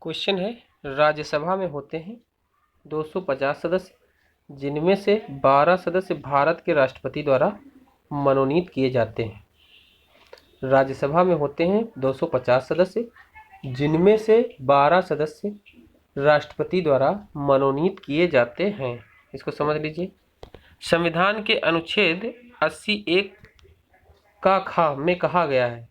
Question है, राज्यसभा में होते हैं 250 सदस्य, जिनमें से 12 सदस्य भारत के राष्ट्रपति द्वारा मनोनीत किए जाते हैं। राज्यसभा में होते हैं 250 सदस्य, जिनमें से 12 सदस्य राष्ट्रपति द्वारा मनोनीत किए जाते हैं। इसको समझ लीजिए। संविधान के अनुच्छेद 80(1) का खा में कहा गया है,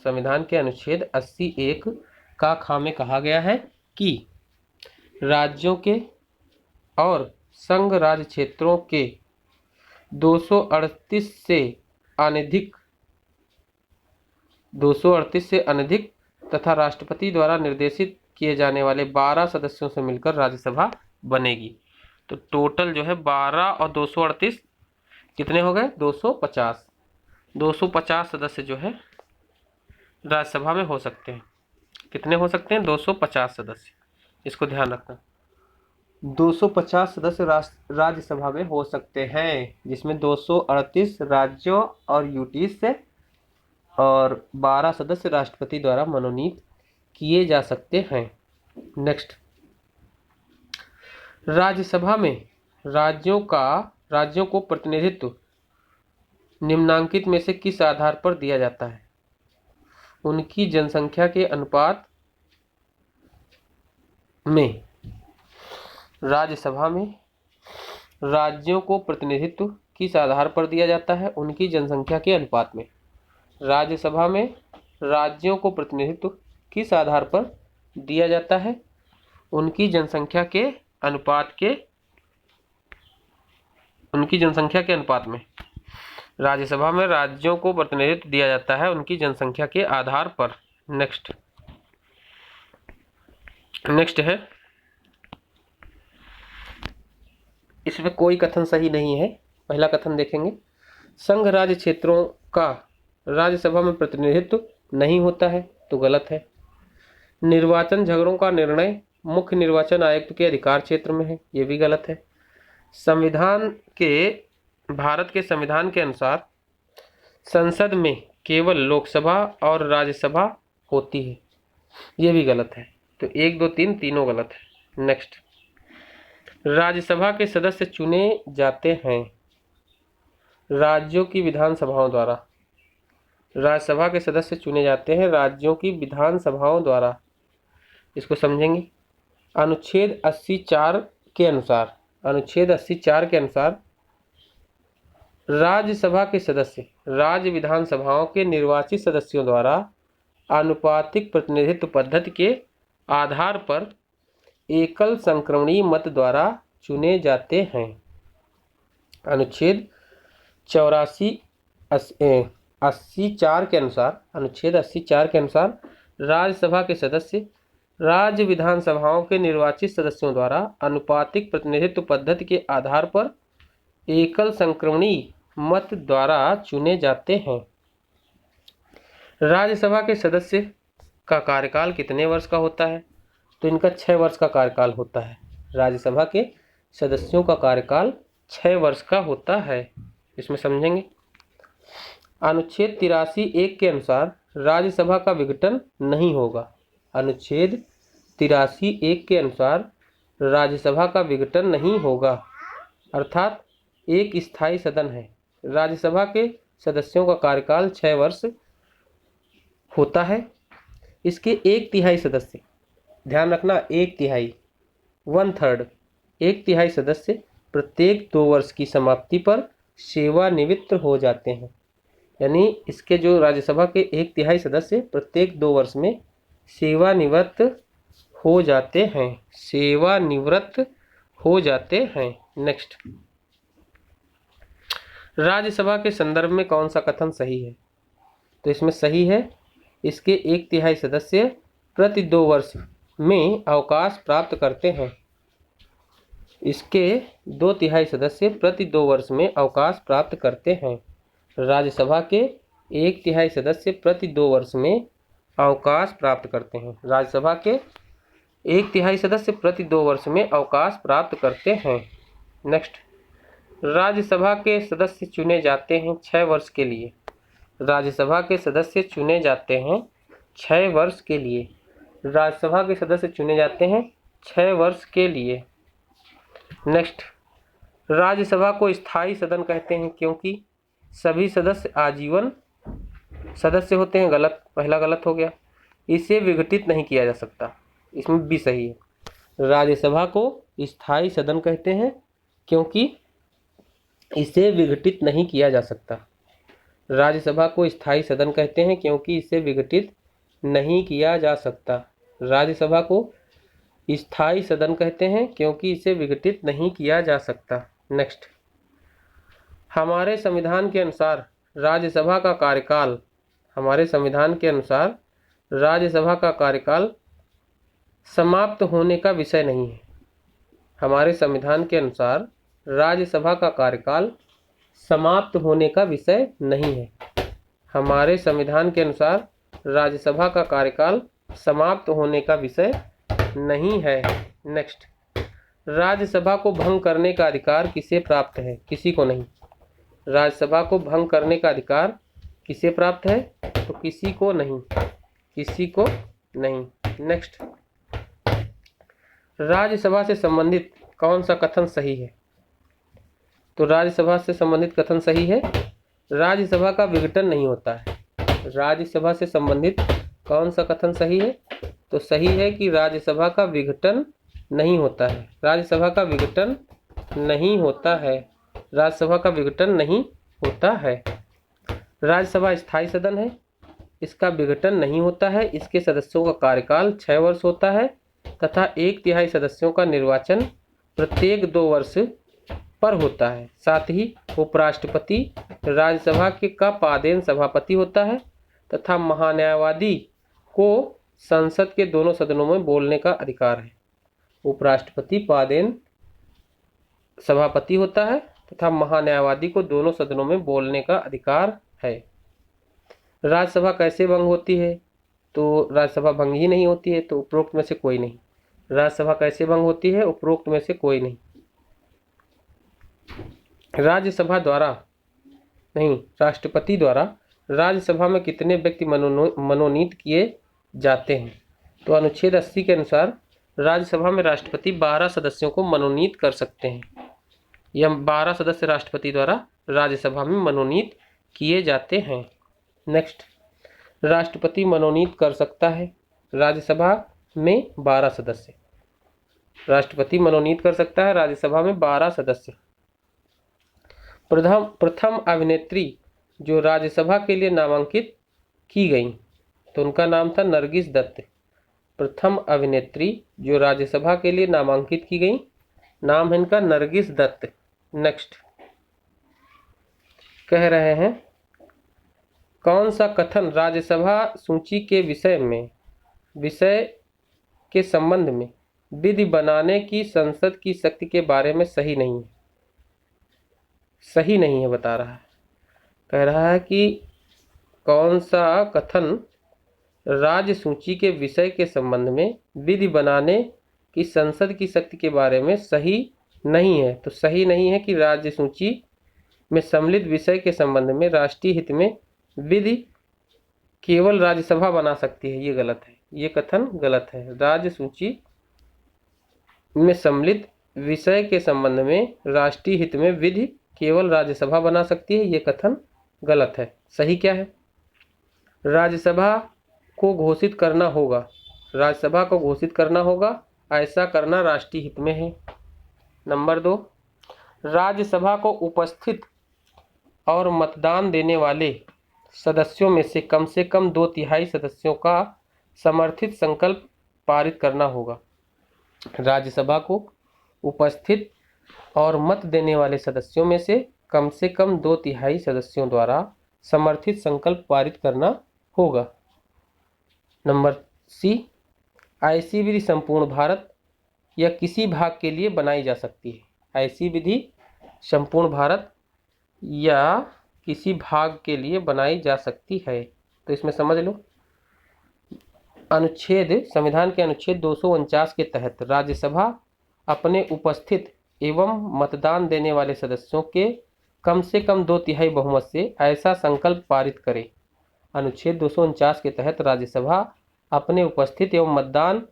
संविधान के अनुच्छेद 80(1) का खा में कहा गया है कि राज्यों के और संघ राज्य क्षेत्रों के 238 से अनधिक तथा राष्ट्रपति द्वारा निर्देशित किए जाने वाले 12 सदस्यों से मिलकर राज्यसभा बनेगी। तो टोटल जो है 12 और 238 कितने हो गए? 250। 250 सदस्य जो है राज्यसभा में हो सकते हैं। कितने हो सकते हैं? 250 सदस्य। इसको ध्यान रखना, 250 सदस्य राज्यसभा में हो सकते हैं, जिसमें 238 राज्यों और यूटी से और 12 सदस्य राष्ट्रपति द्वारा मनोनीत किए जा सकते हैं। नेक्स्ट, राज्यसभा में राज्यों को प्रतिनिधित्व निम्नांकित में से किस आधार पर दिया जाता है? उनकी जनसंख्या के अनुपात में। राज्यसभा में राज्यों को प्रतिनिधित्व किस आधार पर दिया जाता है? उनकी जनसंख्या के अनुपात में। राज्यसभा में राज्यों को प्रतिनिधित्व किस आधार पर दिया जाता है? उनकी जनसंख्या के अनुपात में। राज्यसभा में राज्यों को प्रतिनिधित्व दिया जाता है उनकी जनसंख्या के आधार पर। नेक्स्ट है, इसमें कोई कथन सही नहीं है। पहला कथन देखेंगे, संघ राज्य क्षेत्रों का राज्यसभा में प्रतिनिधित्व नहीं होता है, तो गलत है। निर्वाचन झगड़ों का निर्णय मुख्य निर्वाचन आयुक्त के अधिकार क्षेत्र में है, ये भी गलत है। भारत के संविधान के अनुसार संसद में केवल लोकसभा और राज्यसभा होती है, ये भी गलत है। तो 1, 2, 3 तीनों गलत है। नेक्स्ट, राज्यसभा के सदस्य चुने जाते हैं राज्यों की विधानसभाओं द्वारा। राज्यसभा के सदस्य चुने जाते हैं राज्यों की विधानसभाओं द्वारा। इसको समझेंगे। अनुच्छेद 84 के अनुसार राज्यसभा के सदस्य राज्य विधानसभाओं के निर्वाचित सदस्यों द्वारा आनुपातिक प्रतिनिधित्व पद्धति के आधार पर एकल संक्रमणीय मत द्वारा चुने जाते हैं। अनुच्छेद 84 के अनुसार राज्यसभा के सदस्य राज्य विधानसभाओं के निर्वाचित सदस्यों द्वारा आनुपातिक प्रतिनिधित्व पद्धति के आधार पर एकल संक्रमणीय मत द्वारा चुने जाते हैं। राज्यसभा के सदस्य का कार्यकाल कितने वर्ष का होता है? तो इनका 6 वर्ष का कार्यकाल होता है। राज्यसभा के सदस्यों का कार्यकाल 6 वर्ष का होता है। इसमें समझेंगे। अनुच्छेद 83(1) के अनुसार राज्यसभा का विघटन नहीं होगा। अनुच्छेद 83(1) के अनुसार राज्यसभा का विघटन नहीं होगा, अर्थात एक स्थायी सदन है। राज्यसभा के सदस्यों का कार्यकाल 6 वर्ष होता है। इसके 1/3 सदस्य, ध्यान रखना, 1/3 1/3 सदस्य प्रत्येक 2 वर्ष की समाप्ति पर सेवानिवृत्त हो जाते हैं। यानी इसके जो राज्यसभा के 1/3 सदस्य प्रत्येक 2 वर्ष में सेवानिवृत्त हो जाते हैं। नेक्स्ट, राज्यसभा के संदर्भ में कौन सा कथन सही है? तो इसमें सही है, इसके 1/3 सदस्य प्रति 2 वर्ष में अवकाश प्राप्त करते हैं। इसके 2/3 सदस्य प्रति 2 वर्ष में अवकाश प्राप्त करते हैं। राज्यसभा के 1/3 सदस्य प्रति 2 वर्ष में अवकाश प्राप्त करते हैं। राज्यसभा के 1/3 सदस्य प्रति 2 वर्ष में अवकाश प्राप्त करते हैं। नेक्स्ट, राज्यसभा के सदस्य चुने जाते हैं 6 वर्ष के लिए। राज्यसभा के सदस्य चुने जाते हैं 6 वर्ष के लिए। राज्यसभा के सदस्य चुने जाते हैं 6 वर्ष के लिए। नेक्स्ट, राज्यसभा को स्थायी सदन कहते हैं क्योंकि सभी सदस्य आजीवन सदस्य होते हैं। गलत, पहला गलत हो गया। इसे विघटित नहीं किया जा सकता, इसमें भी सही है। राज्यसभा को स्थायी सदन कहते हैं क्योंकि इसे विघटित नहीं किया जा सकता। राज्यसभा को स्थायी सदन कहते हैं क्योंकि इसे विघटित नहीं किया जा सकता। राज्यसभा को स्थायी सदन कहते हैं क्योंकि इसे विघटित नहीं किया जा सकता। नेक्स्ट, हमारे संविधान के अनुसार राज्यसभा का कार्यकाल समाप्त होने का विषय नहीं है। हमारे संविधान के अनुसार राज्यसभा का कार्यकाल समाप्त होने का विषय नहीं है। हमारे संविधान के अनुसार राज्यसभा का कार्यकाल समाप्त होने का विषय नहीं है। नेक्स्ट, राज्यसभा को भंग करने का अधिकार किसे प्राप्त है? किसी को नहीं। राज्यसभा को भंग करने का अधिकार किसे प्राप्त है? तो किसी को नहीं। नेक्स्ट, राज्यसभा से संबंधित कौन सा कथन सही है? तो राज्यसभा से संबंधित कथन सही है, राज्यसभा का विघटन नहीं होता है। राज्यसभा से संबंधित कौन सा कथन सही है? तो सही है कि राज्यसभा का विघटन नहीं होता है। राज्यसभा का विघटन नहीं होता है। राज्यसभा का विघटन नहीं होता है। राज्यसभा स्थायी सदन है, इसका विघटन नहीं होता है। इसके सदस्यों का कार्यकाल 6 वर्ष होता है तथा 1/3 सदस्यों का निर्वाचन प्रत्येक 2 वर्ष पर होता है। साथ ही उपराष्ट्रपति राज्यसभा का पादेन सभापति होता है तथा महान्यायवादी को संसद के दोनों सदनों में बोलने का अधिकार है। उपराष्ट्रपति पादेन सभापति होता है तथा महान्यायवादी को दोनों सदनों में बोलने का अधिकार है। राज्यसभा कैसे भंग होती है? तो राज्यसभा भंग ही नहीं होती है, तो उपरोक्त में से कोई नहीं। राज्यसभा कैसे भंग होती है? उपरोक्त में से कोई नहीं। राष्ट्रपति द्वारा राज्यसभा में कितने व्यक्ति मनोनीत किए जाते हैं? तो अनुच्छेद 80 के अनुसार राज्यसभा में राष्ट्रपति 12 सदस्यों को मनोनीत कर सकते हैं। यह 12 सदस्य राष्ट्रपति द्वारा राज्यसभा में मनोनीत किए जाते हैं। नेक्स्ट, राष्ट्रपति मनोनीत कर सकता है राज्यसभा में 12 सदस्य। राष्ट्रपति मनोनीत कर सकता है राज्यसभा में 12 सदस्य। प्रथम अभिनेत्री जो राज्यसभा के लिए नामांकित की गई, तो उनका नाम था नरगिस दत्त। प्रथम अभिनेत्री जो राज्यसभा के लिए नामांकित की गई, नाम है इनका नरगिस दत्त। नेक्स्ट, कह रहे हैं कौन सा कथन राज्यसभा सूची के विषय के संबंध में विधि बनाने की संसद की शक्ति के बारे में सही नहीं है बता रहा है। कह रहा है कि कौन सा कथन राज्य सूची के विषय के संबंध में विधि बनाने की संसद की शक्ति के बारे में सही नहीं है। तो सही नहीं है कि राज्य सूची में सम्मिलित विषय के संबंध में राष्ट्रीय हित में विधि केवल राज्यसभा बना सकती है। ये गलत है, ये कथन गलत है। राज्य सूची में सम्मिलित विषय के संबंध में राष्ट्रीय हित में विधि केवल राज्यसभा बना सकती है, ये कथन गलत है। सही क्या है? राज्यसभा को घोषित करना होगा, ऐसा करना राष्ट्रीय हित में है। नंबर 2, राज्यसभा को उपस्थित और मतदान देने वाले सदस्यों में से कम 2/3 सदस्यों का समर्थित संकल्प पारित करना होगा। राज्यसभा को उपस्थित और मत देने वाले सदस्यों में से कम 2/3 सदस्यों द्वारा समर्थित संकल्प पारित करना होगा। नंबर C, ऐसी विधि संपूर्ण भारत या किसी भाग के लिए बनाई जा सकती है। ऐसी विधि संपूर्ण भारत या किसी भाग के लिए बनाई जा सकती है। तो इसमें समझ लो, संविधान के अनुच्छेद 249 के तहत राज्यसभा अपने उपस्थित एवं मतदान देने वाले सदस्यों के कम 2/3 बहुमत से ऐसा संकल्प पारित करे। अनुच्छेद 249 के तहत राज्यसभा अपने उपस्थित एवं मतदान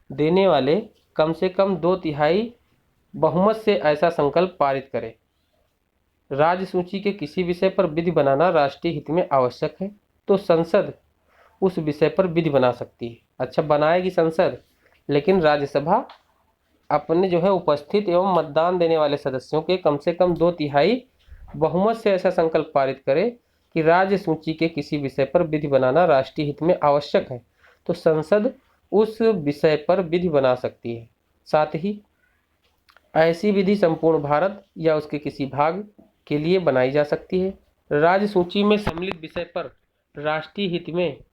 देने वाले कम से कम 2/3 बहुमत से ऐसा संकल्प पारित करे। राज्य सूची के किसी विषय पर विधि बनाना राष्ट्रीय हित में आवश्यक है तो संसद उस विषय पर विधि बना सकती है। अच्छा, बनाएगी संसद, लेकिन राज्यसभा अपने जो है उपस्थित एवं मतदान देने वाले सदस्यों के कम से कम 2/3 बहुमत से ऐसा संकल्प पारित करे कि राज्य सूची के किसी विषय पर विधि बनाना राष्ट्रीय हित में आवश्यक है तो संसद उस विषय पर विधि बना सकती है। साथ ही ऐसी विधि संपूर्ण भारत या उसके किसी भाग के लिए बनाई जा सकती है। राज्य सूची में सम्मिलित विषय पर राष्ट्रीय हित में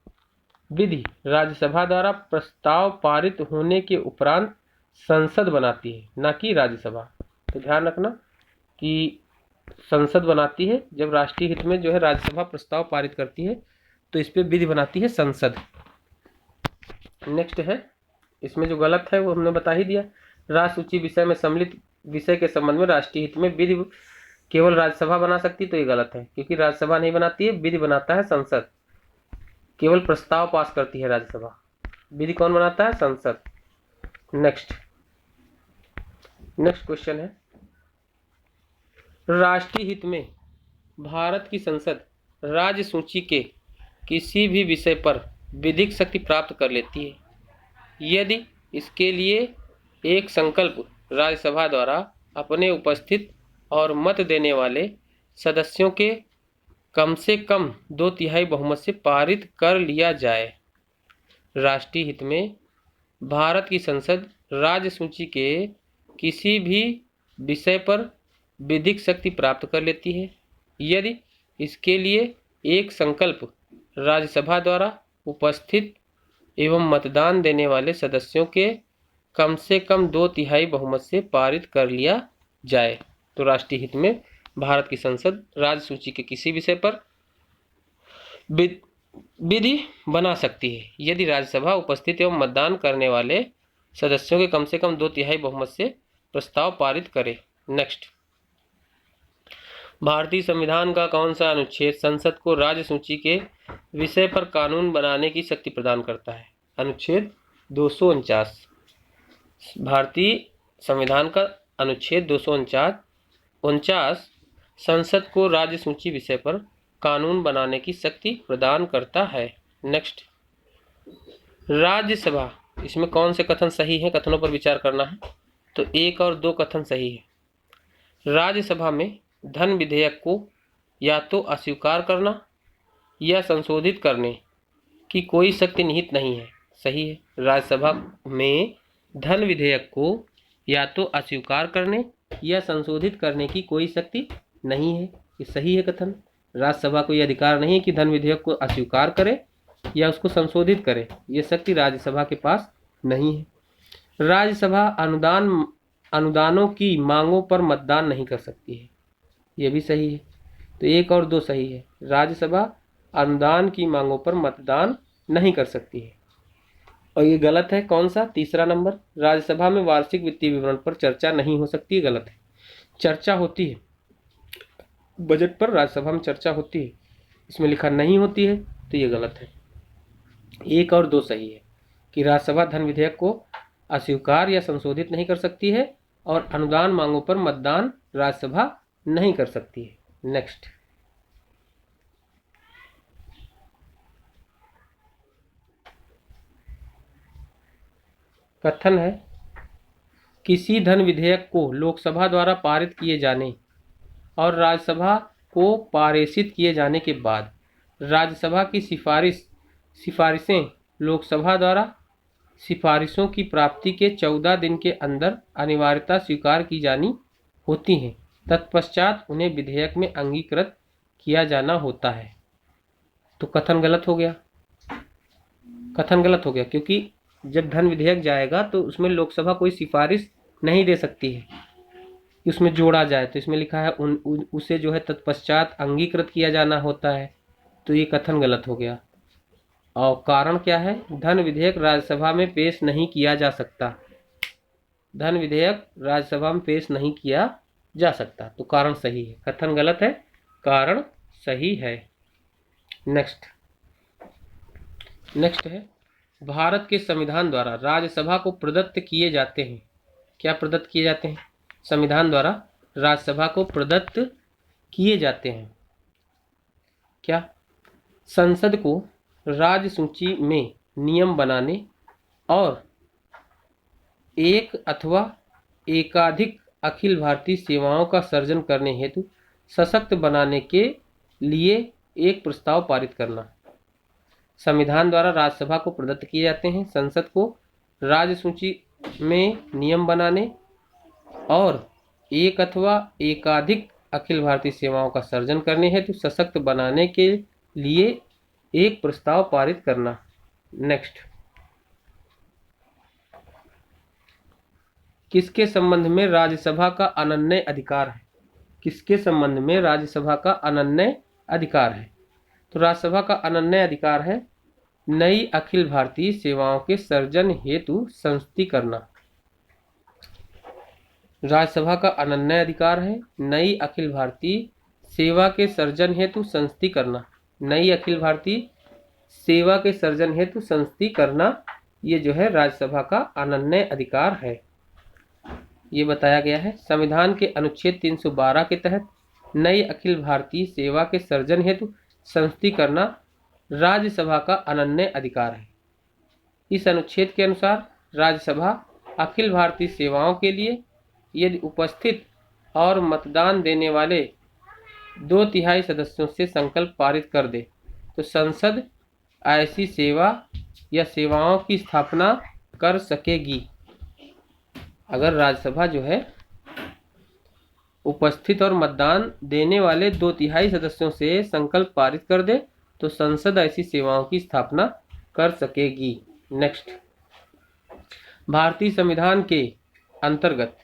विधि राज्यसभा द्वारा प्रस्ताव पारित होने के उपरांत संसद बनाती है, न कि राज्यसभा। तो ध्यान रखना कि संसद बनाती है, जब राष्ट्रीय हित में जो है राज्यसभा प्रस्ताव पारित करती है तो इस पर विधि बनाती है संसद। नेक्स्ट है, इसमें जो गलत है वो हमने बता ही दिया। राज्य सूची विषय में सम्मिलित विषय के संबंध में राष्ट्रीय हित में विधि केवल राज्यसभा बना सकती, तो ये गलत है, क्योंकि राज्यसभा नहीं बनाती है, विधि बनाता है संसद। केवल प्रस्ताव पास करती है राज्यसभा, विधि कौन बनाता है? संसद। नेक्स्ट क्वेश्चन है, राष्ट्रीय हित में भारत की संसद राज्य सूची के किसी भी विषय पर विधिक शक्ति प्राप्त कर लेती है यदि इसके लिए एक संकल्प राज्यसभा द्वारा अपने उपस्थित और मत देने वाले सदस्यों के कम से कम 2/3 बहुमत से पारित कर लिया जाए। राष्ट्रीय हित में भारत की संसद राज्य सूची के किसी भी विषय पर विधिक शक्ति प्राप्त कर लेती है यदि इसके लिए एक संकल्प राज्यसभा द्वारा उपस्थित एवं मतदान देने वाले सदस्यों के कम से कम 2/3 बहुमत से पारित कर लिया जाए। तो राष्ट्रीय हित में भारत की संसद राज्य सूची के किसी विषय पर विधि बना सकती है यदि राज्यसभा उपस्थित एवं मतदान करने वाले सदस्यों के कम से कम 2/3 बहुमत से प्रस्ताव पारित करे। नेक्स्ट, भारतीय संविधान का कौन सा अनुच्छेद संसद को राज्य सूची के विषय पर कानून बनाने की शक्ति प्रदान करता है? अनुच्छेद 249। भारतीय संविधान का अनुच्छेद 249 संसद को राज्य सूची विषय पर कानून बनाने की शक्ति प्रदान करता है। नेक्स्ट, राज्यसभा, इसमें कौन से कथन सही है, कथनों पर विचार करना है। तो 1 और 2 कथन सही है। राज्यसभा में धन विधेयक को या तो अस्वीकार करना या संशोधित करने की कोई शक्ति निहित नहीं है। सही है, राज्यसभा में धन विधेयक को या तो अस्वीकार करने या संशोधित करने की कोई शक्ति नहीं है। ये सही है कथन। राज्यसभा को यह अधिकार नहीं है कि धन विधेयक को अस्वीकार करे या उसको संशोधित करे, ये शक्ति राज्यसभा के पास नहीं है। राज्यसभा अनुदानों की मांगों पर मतदान नहीं कर सकती है, ये भी सही है। तो 1 और 2 सही है। राज्यसभा अनुदान की मांगों पर मतदान नहीं कर सकती है। और ये गलत है, कौन सा? तीसरा नंबर, राज्यसभा में वार्षिक वित्तीय विवरण पर चर्चा नहीं हो सकती, गलत है। चर्चा होती है, बजट पर राज्यसभा में चर्चा होती है, इसमें लिखा नहीं होती है, तो ये गलत है। 1 और 2 सही है कि राज्यसभा धन विधेयक को अस्वीकार या संशोधित नहीं कर सकती है और अनुदान मांगों पर मतदान राज्यसभा नहीं कर सकती है। नेक्स्ट, कथन है, किसी धन विधेयक को लोकसभा द्वारा पारित किए जाने और राज्यसभा को पारित किए जाने के बाद राज्यसभा की सिफारिशें लोकसभा द्वारा सिफारिशों की प्राप्ति के 14 दिन के अंदर अनिवार्यता स्वीकार की जानी होती हैं। तत्पश्चात उन्हें विधेयक में अंगीकृत किया जाना होता है। तो कथन गलत हो गया, क्योंकि जब धन विधेयक जाएगा तो उसमें लोकसभा कोई सिफारिश नहीं दे सकती है कि उसमें जोड़ा जाए, तो इसमें लिखा है उसे जो है तत्पश्चात अंगीकृत किया जाना होता है, तो ये कथन गलत हो गया। और कारण क्या है? धन विधेयक राज्यसभा में पेश नहीं किया जा सकता, धन विधेयक राज्यसभा में पेश नहीं किया जा सकता, तो कारण सही है। कथन गलत है, कारण सही है। नेक्स्ट है, भारत के संविधान द्वारा राज्यसभा को प्रदत्त किए जाते हैं। क्या प्रदत्त किए जाते हैं? संविधान द्वारा राज्यसभा को प्रदत्त किए जाते हैं। क्या? संसद को राज्य सूची में नियम बनाने और एक अथवा एकाधिक अखिल भारतीय सेवाओं का सर्जन करने हेतु सशक्त बनाने के लिए एक प्रस्ताव पारित करना। संविधान द्वारा राज्यसभा को प्रदत्त किए जाते हैं। संसद को राज्य सूची में नियम बनाने और एक अथवा एकाधिक अखिल भारतीय सेवाओं का सर्जन करने हेतु सशक्त बनाने के लिए एक प्रस्ताव पारित करना। नेक्स्ट, किसके संबंध में राज्यसभा का अनन्य अधिकार है? किसके संबंध में राज्यसभा का अनन्य अधिकार है? तो राज्यसभा का अनन्य अधिकार है नई अखिल भारतीय सेवाओं के सर्जन हेतु संस्तुति करना। राज्यसभा का अनन्य अधिकार है नई अखिल भारतीय सेवा के सर्जन हेतु संस्तुति करना। नई अखिल भारतीय सेवा के सर्जन हेतु संस्तुति करना, ये जो है राज्यसभा का अनन्य अधिकार है, ये बताया गया है। संविधान के अनुच्छेद 312 के तहत नई अखिल भारतीय सेवा के सर्जन हेतु संस्तुति करना राज्यसभा का अनन्य अधिकार है। इस अनुच्छेद के अनुसार राज्यसभा अखिल भारतीय सेवाओं के लिए यदि उपस्थित और मतदान देने वाले 2/3 सदस्यों से संकल्प पारित कर दे तो संसद ऐसी सेवा या सेवाओं की स्थापना कर सकेगी। अगर राज्यसभा जो है उपस्थित और मतदान देने वाले 2/3 सदस्यों से संकल्प पारित कर दे तो संसद ऐसी सेवाओं की स्थापना कर सकेगी। नेक्स्ट, भारतीय संविधान के अंतर्गत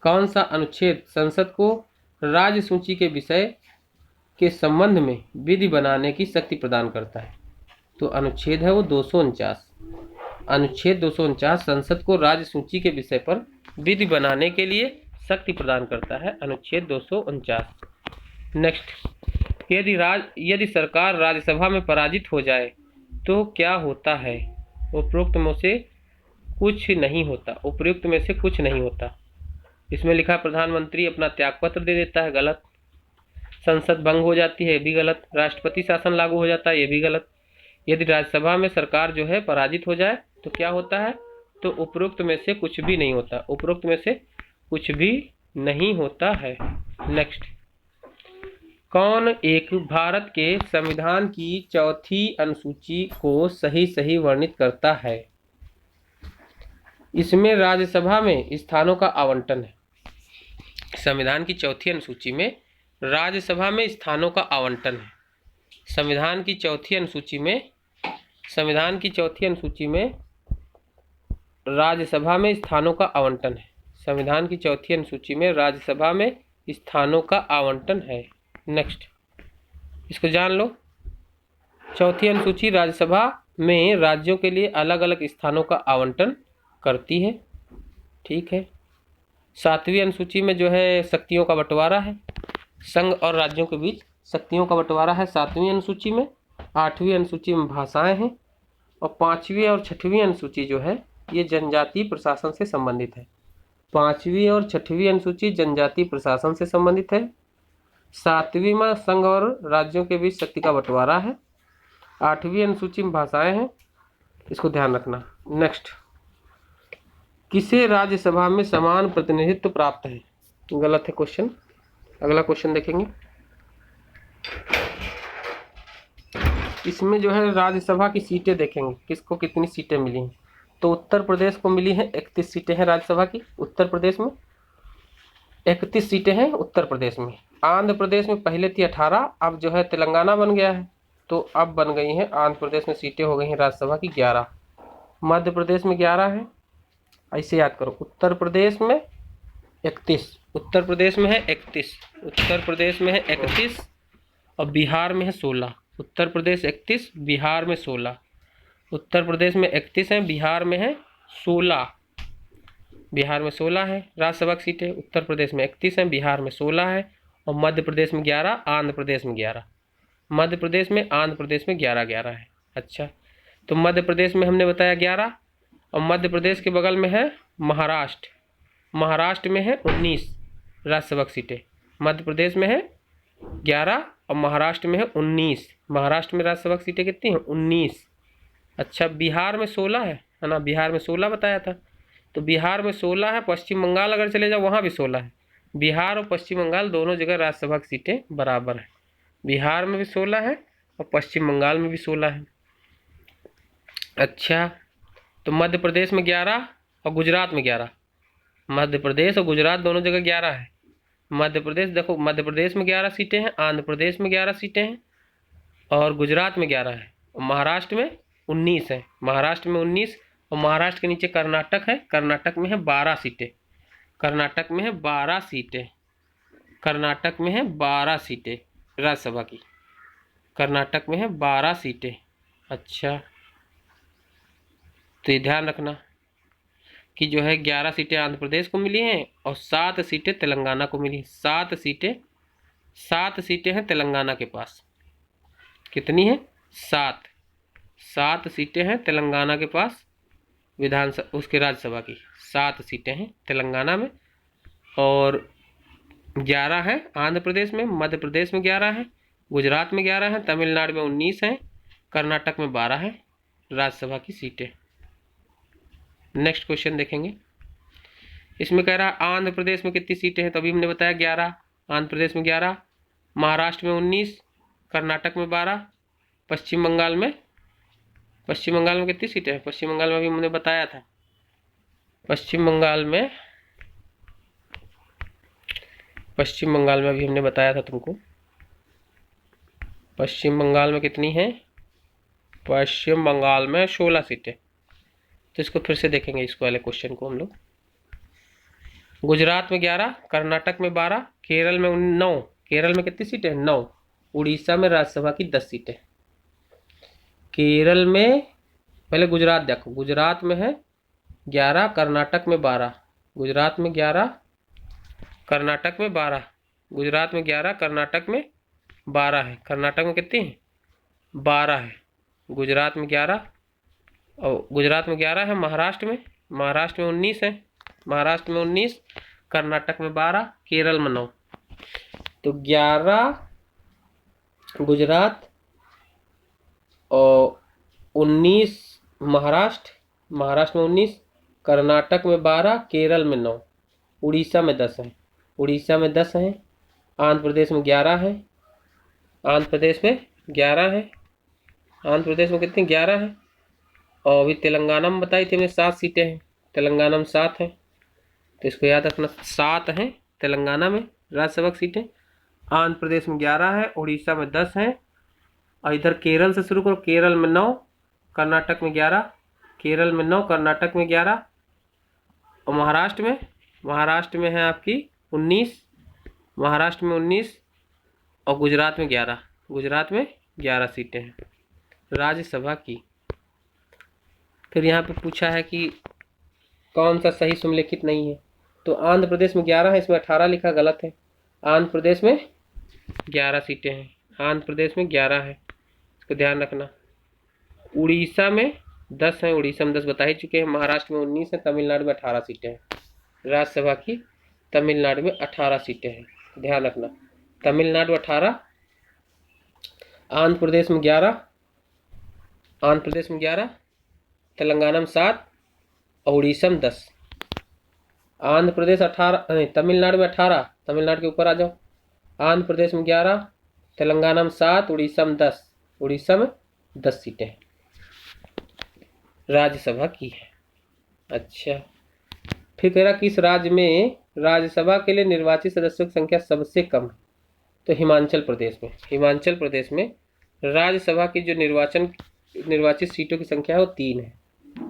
कौन सा अनुच्छेद संसद को राज्य सूची के विषय के संबंध में विधि बनाने की शक्ति प्रदान करता है? तो अनुच्छेद है वो 249। अनुच्छेद 249 संसद को राज्य सूची के विषय पर विधि बनाने के लिए शक्ति प्रदान करता है, अनुच्छेद 249। नेक्स्ट, यदि सरकार राज्यसभा में पराजित हो जाए तो क्या होता है? उपरोक्त में से कुछ नहीं होता। उपयुक्त में से कुछ नहीं होता। इसमें लिखा प्रधानमंत्री अपना त्यागपत्र दे देता है, गलत। संसद भंग हो जाती है, ये भी गलत। राष्ट्रपति शासन लागू हो जाता है, ये भी गलत। यदि राज्यसभा में सरकार जो है पराजित हो जाए तो क्या होता है? तो उपरोक्त में से कुछ भी नहीं होता। उपरोक्त में से कुछ भी नहीं होता है। नेक्स्ट, कौन एक भारत के संविधान की चौथी अनुसूची को सही वर्णित करता है? इसमें राज्यसभा में स्थानों का आवंटन है। संविधान की चौथी अनुसूची में राज्यसभा में स्थानों का आवंटन है। संविधान की चौथी अनुसूची में राज्यसभा में स्थानों का आवंटन है। संविधान की चौथी अनुसूची में राज्यसभा में स्थानों का आवंटन है। नेक्स्ट, इसको जान लो। चौथी अनुसूची राज्यसभा में राज्यों के लिए अलग अलग स्थानों का आवंटन करती है, ठीक है। सातवीं अनुसूची में जो है शक्तियों का बंटवारा है, संघ और राज्यों के बीच शक्तियों का बंटवारा है सातवीं अनुसूची में। आठवीं अनुसूची में भाषाएं हैं और पाँचवीं और छठवीं अनुसूची जो है ये जनजातीय प्रशासन से संबंधित है। पाँचवीं और छठवीं अनुसूची जनजातीय प्रशासन से संबंधित है। सातवीं में संघ और राज्यों के बीच शक्ति का बंटवारा है। आठवीं अनुसूची में भाषाएं हैं, इसको ध्यान रखना। नेक्स्ट, किसे राज्यसभा में समान प्रतिनिधित्व प्राप्त है? गलत है क्वेश्चन। अगला क्वेश्चन देखेंगे। इसमें जो है राज्यसभा की सीटें देखेंगे, किसको कितनी सीटें मिली हैं। तो उत्तर प्रदेश को मिली हैं 31 सीटें हैं राज्यसभा की। उत्तर प्रदेश में 31 सीटें हैं उत्तर प्रदेश में। आंध्र प्रदेश में पहले थी 18, अब जो है तेलंगाना बन गया है तो अब बन गई हैं आंध्र प्रदेश में सीटें हो गई हैं राज्यसभा की 11। मध्य प्रदेश में 11 है, ऐसे याद करो। उत्तर प्रदेश में 31, उत्तर प्रदेश में है 31, उत्तर प्रदेश में है 31 और बिहार में है 16। उत्तर प्रदेश 31, बिहार में 16। उत्तर प्रदेश में 31 है, बिहार में है 16। बिहार में 16 है राज्यसभा की सीटें। उत्तर प्रदेश में 31 है, बिहार में 16 है और मध्य प्रदेश में 11, आंध्र प्रदेश में 11। मध्य प्रदेश में आंध्र प्रदेश में 11 है। अच्छा, तो मध्य प्रदेश में हमने बताया 11, और मध्य प्रदेश के बगल में है महाराष्ट्र। महाराष्ट्र में है 19 राज्यसभा सीटें। मध्य प्रदेश में है 11 और महाराष्ट्र में है 19। महाराष्ट्र में राज्यसभा सीटें कितनी हैं? 19। अच्छा, बिहार में 16 है ना, बिहार में 16 बताया था। तो बिहार में 16 है, पश्चिम बंगाल अगर चले जाओ वहाँ भी 16 है। बिहार और पश्चिम बंगाल दोनों जगह राज्यसभा की सीटें बराबर हैं। बिहार में भी 16 है और पश्चिम बंगाल में भी 16 है। अच्छा, तो मध्य प्रदेश में 11 और गुजरात में 11। मध्य प्रदेश और गुजरात दोनों जगह 11 है। मध्य प्रदेश देखो, मध्य प्रदेश में 11 सीटें हैं, आंध्र प्रदेश में 11 सीटें हैं और गुजरात में 11 है, और महाराष्ट्र में 19 है। महाराष्ट्र में 19 और महाराष्ट्र के नीचे कर्नाटक है। कर्नाटक में है 12 सीटें। कर्नाटक में है 12 सीटें। कर्नाटक में है 12 सीटें राज्यसभा की। कर्नाटक में है 12 सीटें। अच्छा, तो ये ध्यान रखना कि जो है 11 सीटें आंध्र प्रदेश को मिली हैं और 7 सीटें तेलंगाना को मिली। 7 सीटें हैं तेलंगाना के पास। कितनी है? 7 सीटें हैं तेलंगाना के पास, विधानसभा उसके राज्यसभा की 7 सीटें हैं तेलंगाना में, और 11 है आंध्र प्रदेश में, मध्य प्रदेश में 11 है, गुजरात में 11 है, तमिलनाडु में 19 है, कर्नाटक में 12 है राज्यसभा की सीटें। नेक्स्ट क्वेश्चन देखेंगे। इसमें कह रहा है आंध्र प्रदेश में कितनी सीटें हैं? तो अभी हमने बताया 11, आंध्र प्रदेश में 11, महाराष्ट्र में 19, कर्नाटक में 12, पश्चिम बंगाल में कितनी सीटें हैं? पश्चिम बंगाल में अभी हमने बताया था। पश्चिम बंगाल में अभी हमने बताया था तुमको। पश्चिम बंगाल में कितनी है? पश्चिम बंगाल में 16 सीटें। तो इसको फिर से देखेंगे, इसको वाले क्वेश्चन को हम लोग। गुजरात में 11, कर्नाटक में 12, केरल में 9। केरल में कितनी सीटें? 9। उड़ीसा में राज्यसभा की 10 सीटें। केरल में, पहले गुजरात देखो, गुजरात में है 11, कर्नाटक में 12। गुजरात में 11, कर्नाटक में 12। गुजरात में 11, कर्नाटक में 12 है। कर्नाटक में कितनी है? 12 है। गुजरात में 11 और गुजरात में 11 है। महाराष्ट्र में 19 है। महाराष्ट्र में 19, कर्नाटक में 12, केरल में 9। तो 11 गुजरात और 19 महाराष्ट्र में 19, कर्नाटक में 12, केरल में 9, उड़ीसा में 10 है। उड़ीसा में 10 है। आंध्र प्रदेश में 11 है। आंध्र प्रदेश में 11 है। आंध्र प्रदेश में कितनी? 11 है। और अभी तेलंगाना में बताई थी हमने 7 सीटें हैं। तेलंगाना में 7 हैं, तो इसको याद रखना, 7 हैं तेलंगाना में राज्यसभा की सीटें। आंध्र प्रदेश में 11 है, उड़ीसा में 10 हैं, और इधर केरल से शुरू करो। केरल में 9, कर्नाटक में 11, केरल में 9, कर्नाटक में 11, और महाराष्ट्र में है आपकी 19, महाराष्ट्र में 19, और गुजरात में 11 सीटें हैं राज्यसभा की। फिर यहाँ पे पूछा है कि कौन सा सही सुमेलित नहीं है। तो आंध्र प्रदेश में 11 है, इसमें 18 लिखा, गलत है। आंध्र प्रदेश में 11 सीटें हैं। आंध्र प्रदेश में 11 है, इसको ध्यान रखना। उड़ीसा में 10 हैं, उड़ीसा में 10 बता ही चुके हैं। महाराष्ट्र में 19 है, तमिलनाडु में 18 सीटें हैं राज्यसभा की। तमिलनाडु में 18 सीटें हैं, ध्यान रखना। तमिलनाडु 18, आंध्र प्रदेश में 11, तेलंगाना में 7 और उड़ीसा में 10। आंध्र प्रदेश 18 नहीं, तमिलनाडु में 18, तमिलनाडु के ऊपर आ जाओ। आंध्र प्रदेश में 11, तेलंगाना में 7, उड़ीसा में 10। उड़ीसा में 10 सीटें हैं राज्यसभा की है। अच्छा, फिर कह रहा किस राज्य में राज्यसभा के लिए निर्वाचित सदस्यों की संख्या सबसे कम है? तो हिमाचल प्रदेश में राज्यसभा की जो निर्वाचित सीटों की संख्या है वो 3 है।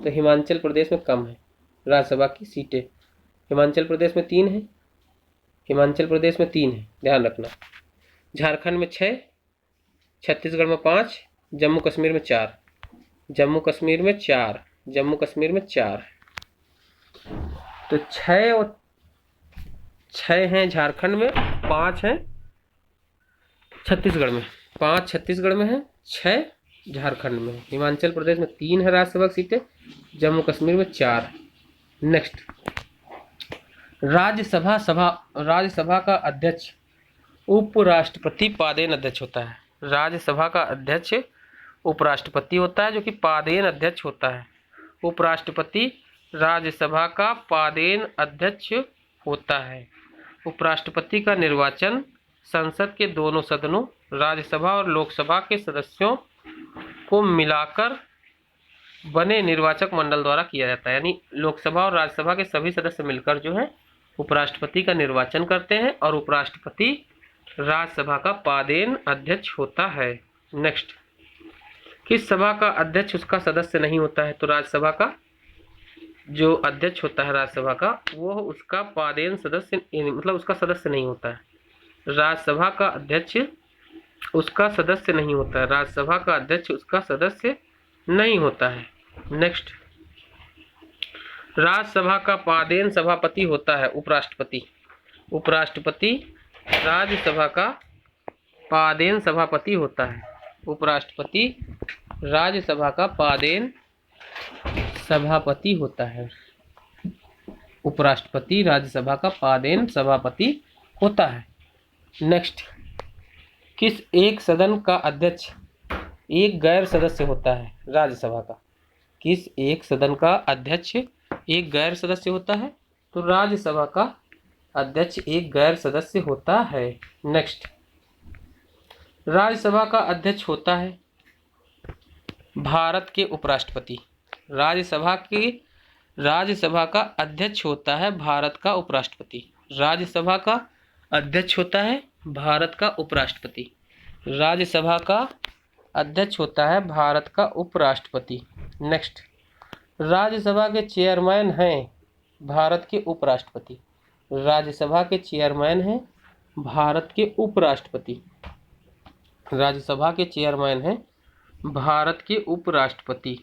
तो हिमाचल प्रदेश में कम है राज्यसभा की सीटें। हिमाचल प्रदेश में 3 है, ध्यान रखना। झारखंड में 6, छत्तीसगढ़ में 5, जम्मू कश्मीर में 4। तो 6 हैं झारखंड में, 5 हैं छत्तीसगढ़ में। 5 छत्तीसगढ़ में है, 6 झारखंड में, हिमाचल प्रदेश में 3 है राज्यसभा की सीटें, जम्मू कश्मीर में 4। नेक्स्ट, राज्यसभा का अध्यक्ष उपराष्ट्रपति पादेन अध्यक्ष होता है। राज्यसभा का अध्यक्ष उपराष्ट्रपति होता है, जो कि पादेन अध्यक्ष होता है। उपराष्ट्रपति राज्यसभा का पादेन अध्यक्ष होता है। उपराष्ट्रपति का निर्वाचन संसद के दोनों सदनों, राज्यसभा और लोकसभा के सदस्यों को मिलाकर बने निर्वाचक मंडल द्वारा किया जाता है। यानी लोकसभा और राज्यसभा के सभी सदस्य मिलकर जो है उपराष्ट्रपति का निर्वाचन करते हैं और उपराष्ट्रपति राज्यसभा का पादेन अध्यक्ष होता है। नेक्स्ट, किस सभा का अध्यक्ष उसका सदस्य नहीं होता है? तो राज्यसभा का जो अध्यक्ष होता है राज्यसभा का, वो उसका पादेन सदस्य मतलब उसका सदस्य नहीं होता है। राज्यसभा का अध्यक्ष उसका सदस्य नहीं होता है। राज्यसभा का अध्यक्ष उसका सदस्य नहीं होता है। नेक्स्ट, राज्यसभा का पादेन सभापति होता है उपराष्ट्रपति। उपराष्ट्रपति राज्यसभा का पादेन सभापति होता है। उपराष्ट्रपति राज्यसभा का पादेन सभापति होता है। उपराष्ट्रपति राज्यसभा का पादेन सभापति होता है। नेक्स्ट, किस एक सदन का अध्यक्ष एक गैर सदस्य होता है? राज्यसभा का किस एक सदन का अध्यक्ष एक गैर सदस्य होता है? तो राज्यसभा का अध्यक्ष एक गैर सदस्य होता है। नेक्स्ट, राज्यसभा का अध्यक्ष होता है भारत के उपराष्ट्रपति। राज्यसभा का अध्यक्ष होता है भारत का उपराष्ट्रपति। राज्यसभा का अध्यक्ष होता है भारत का उपराष्ट्रपति। राज्यसभा का अध्यक्ष होता है भारत का उपराष्ट्रपति। नेक्स्ट, राज्यसभा के चेयरमैन हैं भारत के उपराष्ट्रपति। राज्यसभा के चेयरमैन हैं भारत के उपराष्ट्रपति। राज्यसभा के चेयरमैन हैं भारत के उपराष्ट्रपति।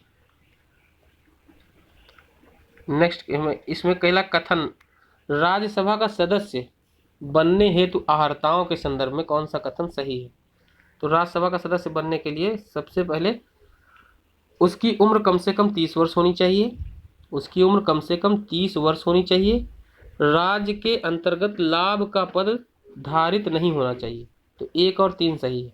नेक्स्ट, इसमें कहला कथन, राज्यसभा का सदस्य बनने हेतु अहर्ताओं के संदर्भ में कौन सा कथन सही है? तो राज्यसभा का सदस्य बनने के लिए सबसे पहले उसकी उम्र कम से कम 30 वर्ष होनी चाहिए। उसकी उम्र कम से कम 30 वर्ष होनी चाहिए। राज्य के अंतर्गत लाभ का पद धारित नहीं होना चाहिए। तो 1 और 3 सही है।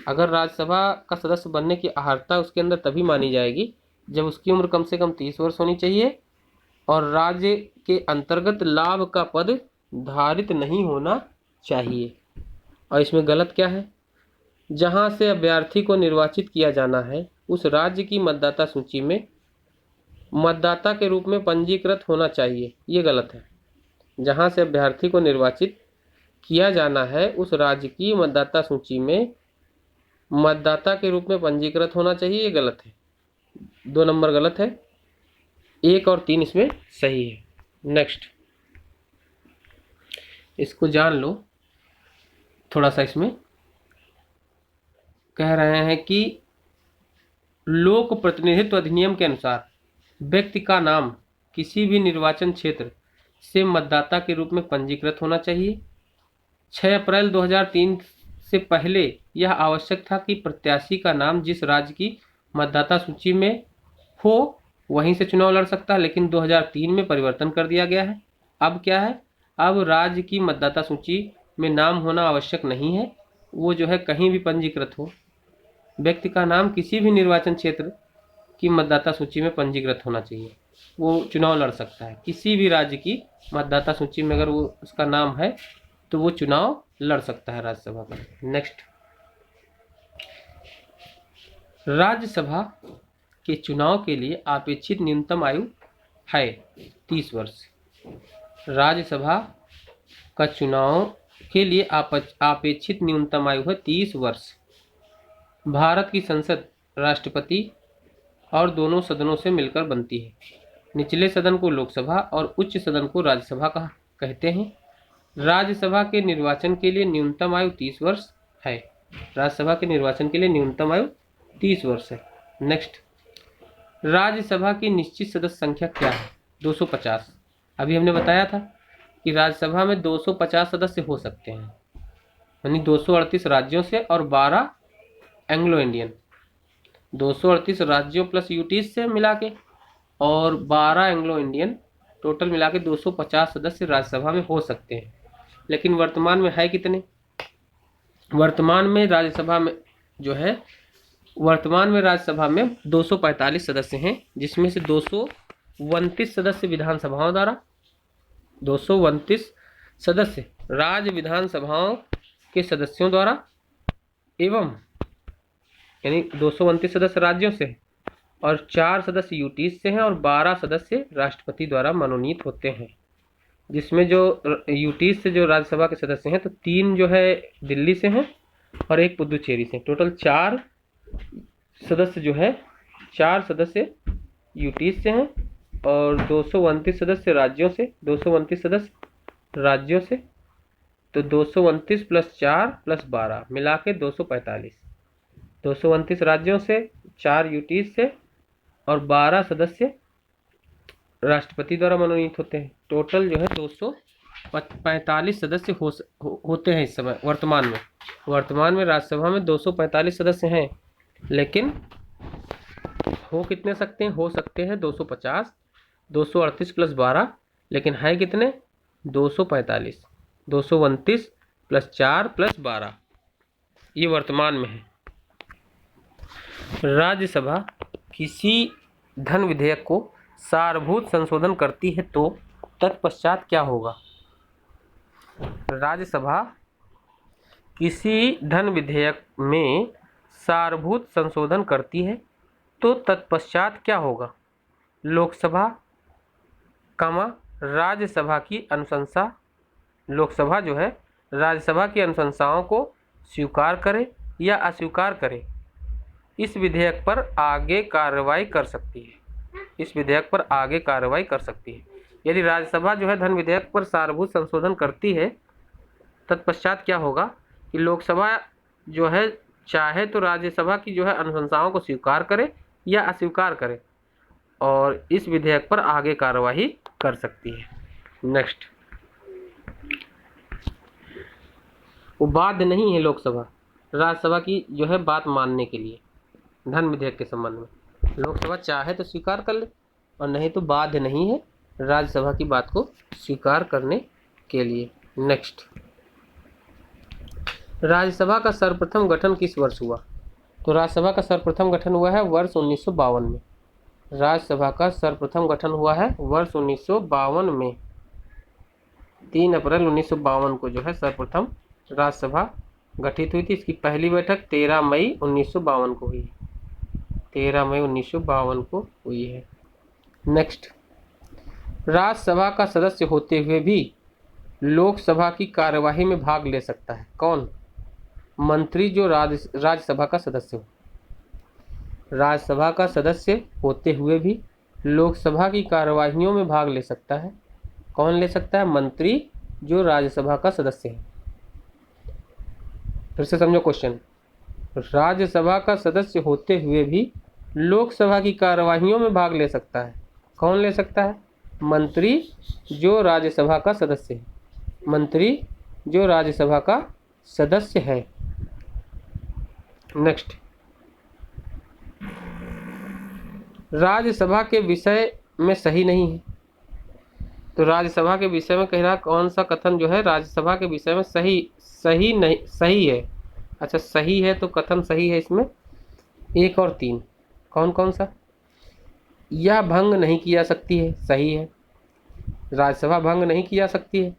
अगर राज्यसभा का सदस्य बनने की अहर्ता उसके अंदर तभी मानी जाएगी जब उसकी उम्र कम से कम 30 वर्ष होनी चाहिए और राज्य के अंतर्गत लाभ का पद धारित नहीं होना चाहिए। और इसमें गलत क्या है? जहां से अभ्यर्थी को निर्वाचित किया जाना है उस राज्य की मतदाता सूची में मतदाता के रूप में पंजीकृत होना चाहिए, ये गलत है। जहां से अभ्यर्थी को निर्वाचित किया जाना है उस राज्य की मतदाता सूची में मतदाता के रूप में पंजीकृत होना चाहिए, ये गलत है। 2 नंबर गलत है, 1 और 3 इसमें सही है। नेक्स्ट, इसको जान लो थोड़ा सा। इसमें कह रहे हैं कि लोक प्रतिनिधित्व अधिनियम के अनुसार व्यक्ति का नाम किसी भी निर्वाचन क्षेत्र से मतदाता के रूप में पंजीकृत होना चाहिए। 6 अप्रैल 2003 से पहले यह आवश्यक था कि प्रत्याशी का नाम जिस राज्य की मतदाता सूची में हो वहीं से चुनाव लड़ सकता है, लेकिन 2003 में परिवर्तन कर दिया गया है। अब क्या है? अब राज्य की मतदाता सूची में नाम होना आवश्यक नहीं है, वो जो है कहीं भी पंजीकृत हो। व्यक्ति का नाम किसी भी निर्वाचन क्षेत्र की मतदाता सूची में पंजीकृत होना चाहिए, वो चुनाव लड़ सकता है। किसी भी राज्य की मतदाता सूची में अगर वो उसका नाम है तो वो चुनाव लड़ सकता है राज्यसभा का। नेक्स्ट, राज्यसभा के चुनाव के लिए अपेक्षित न्यूनतम आयु है 30 वर्ष। राज्यसभा का चुनाव के लिए अपेक्षित न्यूनतम आयु है 30 वर्ष। भारत की संसद राष्ट्रपति और दोनों सदनों से मिलकर बनती है। निचले सदन को लोकसभा और उच्च सदन को राज्यसभा कहते हैं। राज्यसभा के निर्वाचन के लिए न्यूनतम आयु 30 वर्ष है। राज्यसभा के निर्वाचन के लिए न्यूनतम आयु 30 वर्ष है। नेक्स्ट, राज्यसभा की निश्चित सदस्य संख्या क्या है? 250। अभी हमने बताया था कि राज्यसभा में 250 सदस्य हो सकते हैं, यानी 238 राज्यों से और 12 एंग्लो इंडियन। 238 राज्यों प्लस यूटीज से मिला के, और 12 एंग्लो इंडियन, टोटल मिला के 250 सदस्य राज्यसभा में हो सकते हैं। लेकिन वर्तमान में है कितने? वर्तमान में राज्यसभा में जो है, वर्तमान में राज्यसभा में 245 सदस्य हैं, जिसमें से 229 सदस्य विधानसभाओं द्वारा, 229 सदस्य राज्य विधानसभाओं के सदस्यों द्वारा, एवं यानी 229 सदस्य राज्यों से और 4 सदस्य यूटीज से हैं और 12 सदस्य राष्ट्रपति द्वारा मनोनीत होते हैं। जिसमें जो यूटीज से जो राज्यसभा के सदस्य हैं, तो 3 जो है दिल्ली से हैं और 1 पुदुचेरी से, टोटल 4 सदस्य जो है, 4 सदस्य यूटीज से हैं और 229 सदस्य राज्यों से, 229 सदस्य राज्यों से, तो 229 प्लस 4 प्लस 12 मिला के 245, 229 राज्यों से, 4 यूटीज से और 12 सदस्य राष्ट्रपति द्वारा मनोनीत होते हैं। टोटल जो है 245 सदस्य होते हैं इस समय वर्तमान में। वर्तमान में राज्यसभा में 245 सदस्य हैं, लेकिन हो कितने सकते हैं? हो सकते हैं 250, 238 प्लस 12, लेकिन है कितने? 245, 229 प्लस 4 प्लस 12, ये वर्तमान में है। राज्यसभा किसी धन विधेयक को सारभूत संशोधन करती है तो तत्पश्चात क्या होगा? राज्यसभा किसी धन विधेयक में सारभूत संशोधन करती है तो तत्पश्चात क्या होगा? लोकसभा राज्यसभा की अनुशंसा, लोकसभा जो है राज्यसभा की अनुशंसाओं को स्वीकार करे या अस्वीकार करे, इस विधेयक पर आगे कार्रवाई कर सकती है। इस विधेयक पर आगे कार्रवाई कर सकती है। यदि राज्यसभा जो है धन विधेयक पर सारभूत संशोधन करती है, तत्पश्चात क्या होगा कि लोकसभा जो है चाहे तो राज्यसभा की जो है अनुशंसाओं को स्वीकार करे या अस्वीकार करे और इस विधेयक पर आगे कार्रवाई कर सकती है। नेक्स्ट, वो बाध्य नहीं है लोकसभा राज्यसभा की जो है बात मानने के लिए धन विधेयक के संबंध में। लोकसभा चाहे तो स्वीकार कर ले और नहीं तो बाध्य नहीं है राज्यसभा की बात को स्वीकार करने के लिए। नेक्स्ट, राज्यसभा का सर्वप्रथम गठन किस वर्ष हुआ? तो राज्यसभा का सर्वप्रथम गठन हुआ है वर्ष 1952 में। राज्यसभा का सर्वप्रथम गठन हुआ है वर्ष 1952 में। 3 अप्रैल 1952 को जो है सर्वप्रथम राज्यसभा गठित हुई थी। इसकी पहली बैठक 13 मई 1952 को हुई, 13 मई 1952 को हुई है। नेक्स्ट, राज्यसभा का सदस्य होते हुए भी लोकसभा की कार्यवाही में भाग ले सकता है कौन? मंत्री जो राज्यसभा का सदस्य हो। राज्यसभा का सदस्य होते हुए भी लोकसभा की कार्यवाहियों में भाग ले सकता है। कौन ले सकता है? मंत्री जो राज्यसभा का सदस्य है। फिर से समझो क्वेश्चन, राज्यसभा का सदस्य होते हुए भी लोकसभा की कार्यवाहियों में भाग ले सकता है। कौन ले सकता है? मंत्री जो राज्यसभा का सदस्य है। मंत्री जो राज्यसभा का सदस्य है। नेक्स्ट, राज्यसभा के विषय में सही नहीं है। तो राज्यसभा के विषय में कह रहा कौन सा कथन जो है राज्यसभा के विषय में सही नहीं, सही है। अच्छा, सही है तो कथन सही है इसमें 1 और 3। कौन कौन सा? यह भंग नहीं की जा सकती है, सही है। राज्यसभा भंग नहीं की जा सकती है।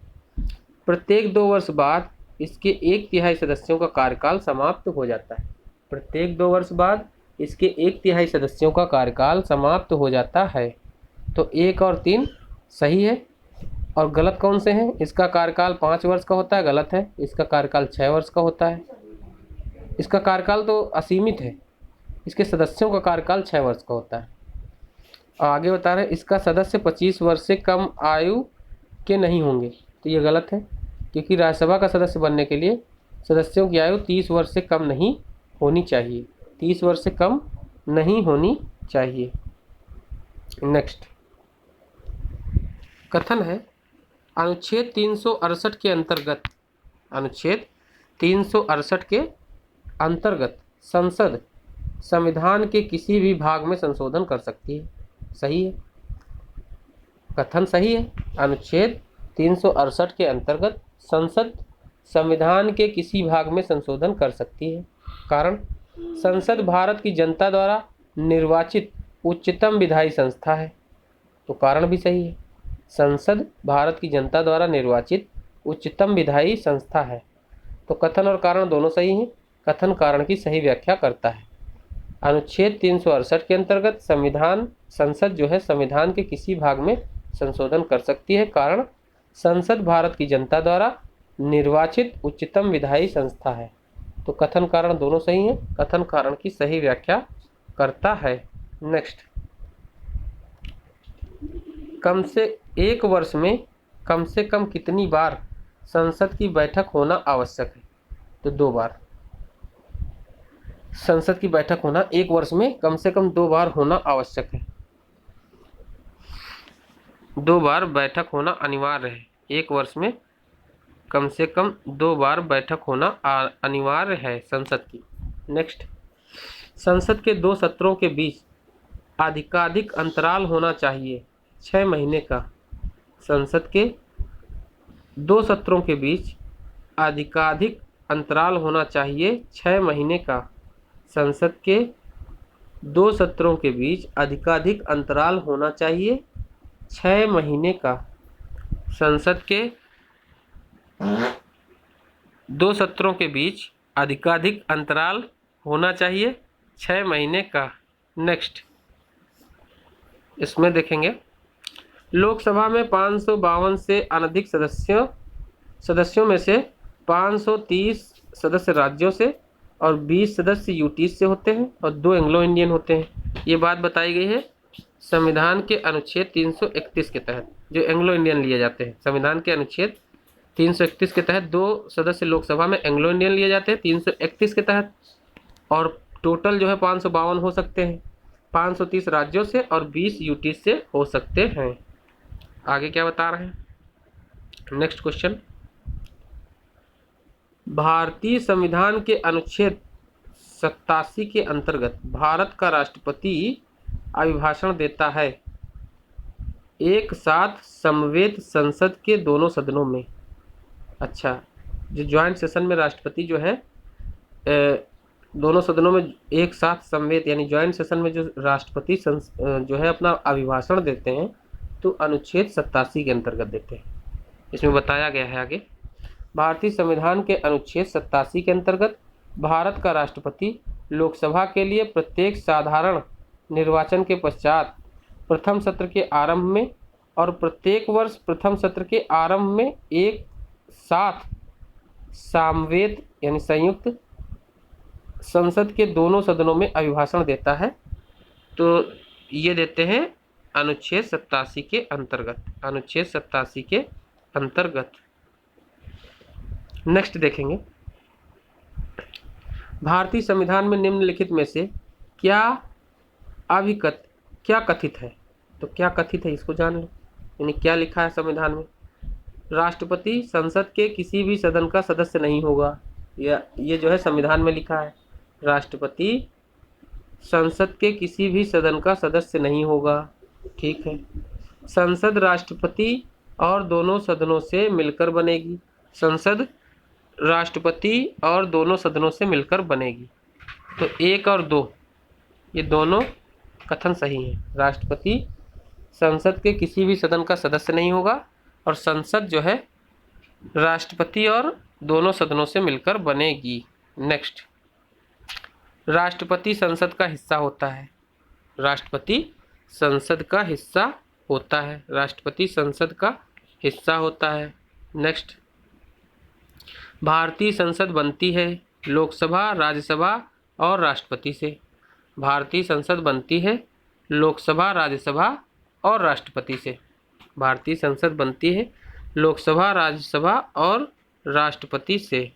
प्रत्येक 2 वर्ष बाद इसके 1/3 सदस्यों का कार्यकाल समाप्त हो जाता है। प्रत्येक 2 वर्ष बाद इसके 1/3 सदस्यों का कार्यकाल समाप्त हो जाता है। तो 1 और 3 सही है। और गलत कौन से हैं? इसका कार्यकाल 5 वर्ष का होता है, गलत है। इसका कार्यकाल 6 वर्ष का होता है। इसका कार्यकाल तो असीमित है, इसके सदस्यों का कार्यकाल 6 वर्ष का होता है। आगे बता रहे हैं इसका सदस्य 25 वर्ष से कम आयु के नहीं होंगे। तो ये गलत है, क्योंकि राज्यसभा का सदस्य बनने के लिए सदस्यों की आयु 30 वर्ष से कम नहीं होनी चाहिए। 30 वर्ष से कम नहीं होनी चाहिए। नेक्स्ट, कथन है अनुच्छेद 368 के अंतर्गत, अनुच्छेद 368 के अंतर्गत संसद संविधान के किसी भी भाग में संशोधन कर सकती है। सही है, कथन सही है। अनुच्छेद 368 के अंतर्गत संसद संविधान के किसी भाग में संशोधन कर सकती है। कारण, संसद भारत की जनता द्वारा निर्वाचित उच्चतम विधायी संस्था है। तो कारण भी सही है, संसद भारत की जनता द्वारा निर्वाचित उच्चतम विधायी संस्था है। तो कथन और कारण दोनों सही हैं। कथन कारण की सही व्याख्या करता है। अनुच्छेद 368 के अंतर्गत संसद जो है संविधान के किसी भाग में संशोधन कर सकती है। कारण, संसद भारत की जनता द्वारा निर्वाचित उच्चतम विधायी संस्था है। तो कथन कारण दोनों सही हैं। कथन कारण की सही व्याख्या करता है। नेक्स्ट, एक वर्ष में कम से कम कितनी बार संसद की बैठक होना आवश्यक है? तो 2 बार। संसद की बैठक होना एक वर्ष में कम से कम 2 बार होना आवश्यक है। 2 बार बैठक होना अनिवार्य है। एक वर्ष में कम से कम 2 बार बैठक होना अनिवार्य है संसद की। नेक्स्ट, संसद के 2 सत्रों के बीच अधिकाधिक अंतराल होना चाहिए 6 महीने का। संसद के 2 सत्रों के बीच अधिकाधिक अंतराल होना चाहिए 6 महीने का। संसद के 2 सत्रों के बीच अधिकाधिक अंतराल होना चाहिए 6 महीने का। संसद के 2 सत्रों के बीच अधिकाधिक अंतराल होना चाहिए 6 महीने का। नेक्स्ट, इसमें देखेंगे, लोकसभा में 552 से अनधिक सदस्यों में से 530 सदस्य राज्यों से और 20 सदस्य यूटी से होते हैं और 2 एंग्लो इंडियन होते हैं। ये बात बताई गई है संविधान के अनुच्छेद 331 के तहत, जो एंग्लो इंडियन लिए जाते हैं। संविधान के अनुच्छेद 331 के तहत 2 सदस्य लोकसभा में एंग्लो इंडियन लिए जाते हैं 331 के तहत, और टोटल जो है 552 हो सकते हैं। 530 राज्यों से और 20 यूटी से हो सकते हैं। आगे क्या बता रहे हैं? नेक्स्ट क्वेश्चन, भारतीय संविधान के अनुच्छेद 87 के अंतर्गत भारत का राष्ट्रपति अभिभाषण देता है एक साथ समवेत संसद के दोनों सदनों में। अच्छा, जो ज्वाइंट सेशन में राष्ट्रपति जो है दोनों सदनों में एक साथ समवेत यानी ज्वाइंट सेशन में जो राष्ट्रपति जो है अपना अभिभाषण देते हैं, तो अनुच्छेद 87 के अंतर्गत देते हैं। इसमें बताया गया है आगे, भारतीय संविधान के अनुच्छेद 87 के अंतर्गत भारत का राष्ट्रपति लोकसभा के लिए प्रत्येक साधारण निर्वाचन के पश्चात प्रथम सत्र के आरंभ में और प्रत्येक वर्ष प्रथम सत्र के आरंभ में एक साथ सामवेद यानी संयुक्त संसद के दोनों सदनों में अभिभाषण देता है। तो ये देते हैं अनुच्छेद 87 के अंतर्गत। अनुच्छेद 87 के अंतर्गत। नेक्स्ट देखेंगे, भारतीय संविधान में निम्नलिखित में से क्या कथित है? तो क्या कथित है इसको जान लो, यानी क्या लिखा है संविधान में। राष्ट्रपति संसद के किसी भी सदन का सदस्य नहीं होगा, या ये जो है संविधान में लिखा है, राष्ट्रपति संसद के किसी भी सदन का सदस्य नहीं होगा। ठीक है, संसद राष्ट्रपति और दोनों सदनों से मिलकर बनेगी। संसद राष्ट्रपति और दोनों सदनों से मिलकर बनेगी। तो 1 और 2 ये दोनों कथन सही हैं। राष्ट्रपति संसद के किसी भी सदन का सदस्य नहीं होगा और संसद जो है राष्ट्रपति और दोनों सदनों से मिलकर बनेगी। नेक्स्ट, राष्ट्रपति संसद का हिस्सा होता है। राष्ट्रपति संसद का हिस्सा होता है। राष्ट्रपति संसद का हिस्सा होता है। नेक्स्ट, भारतीय संसद बनती है लोकसभा, राज्यसभा और राष्ट्रपति से। भारतीय संसद बनती है लोकसभा, राज्यसभा और राष्ट्रपति से। भारतीय संसद बनती है लोकसभा, राज्यसभा और राष्ट्रपति से।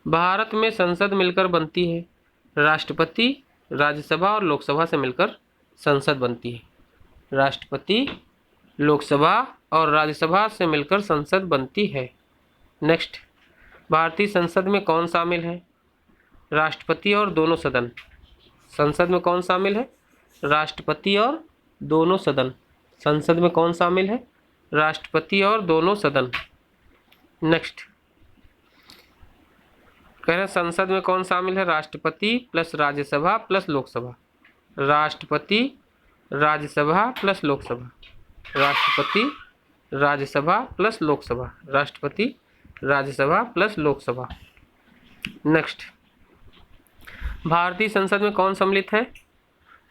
भारत में संसद मिलकर बनती है, राष्ट्रपति, राज्यसभा और लोकसभा से मिलकर संसद बनती है। राष्ट्रपति, लोकसभा और राज्यसभा से मिलकर संसद बनती है। नेक्स्ट, भारतीय संसद में कौन शामिल है? राष्ट्रपति और दोनों सदन। संसद में कौन शामिल है? राष्ट्रपति और दोनों सदन। संसद में कौन शामिल है? राष्ट्रपति और दोनों सदन। नेक्स्ट कह रहे हैं संसद में कौन शामिल है? राष्ट्रपति प्लस राज्यसभा प्लस लोकसभा। राष्ट्रपति, राज्यसभा प्लस लोकसभा। राष्ट्रपति, राज्यसभा प्लस लोकसभा। राष्ट्रपति, राज्यसभा प्लस लोकसभा। नेक्स्ट भारतीय संसद में कौन सम्मिलित है?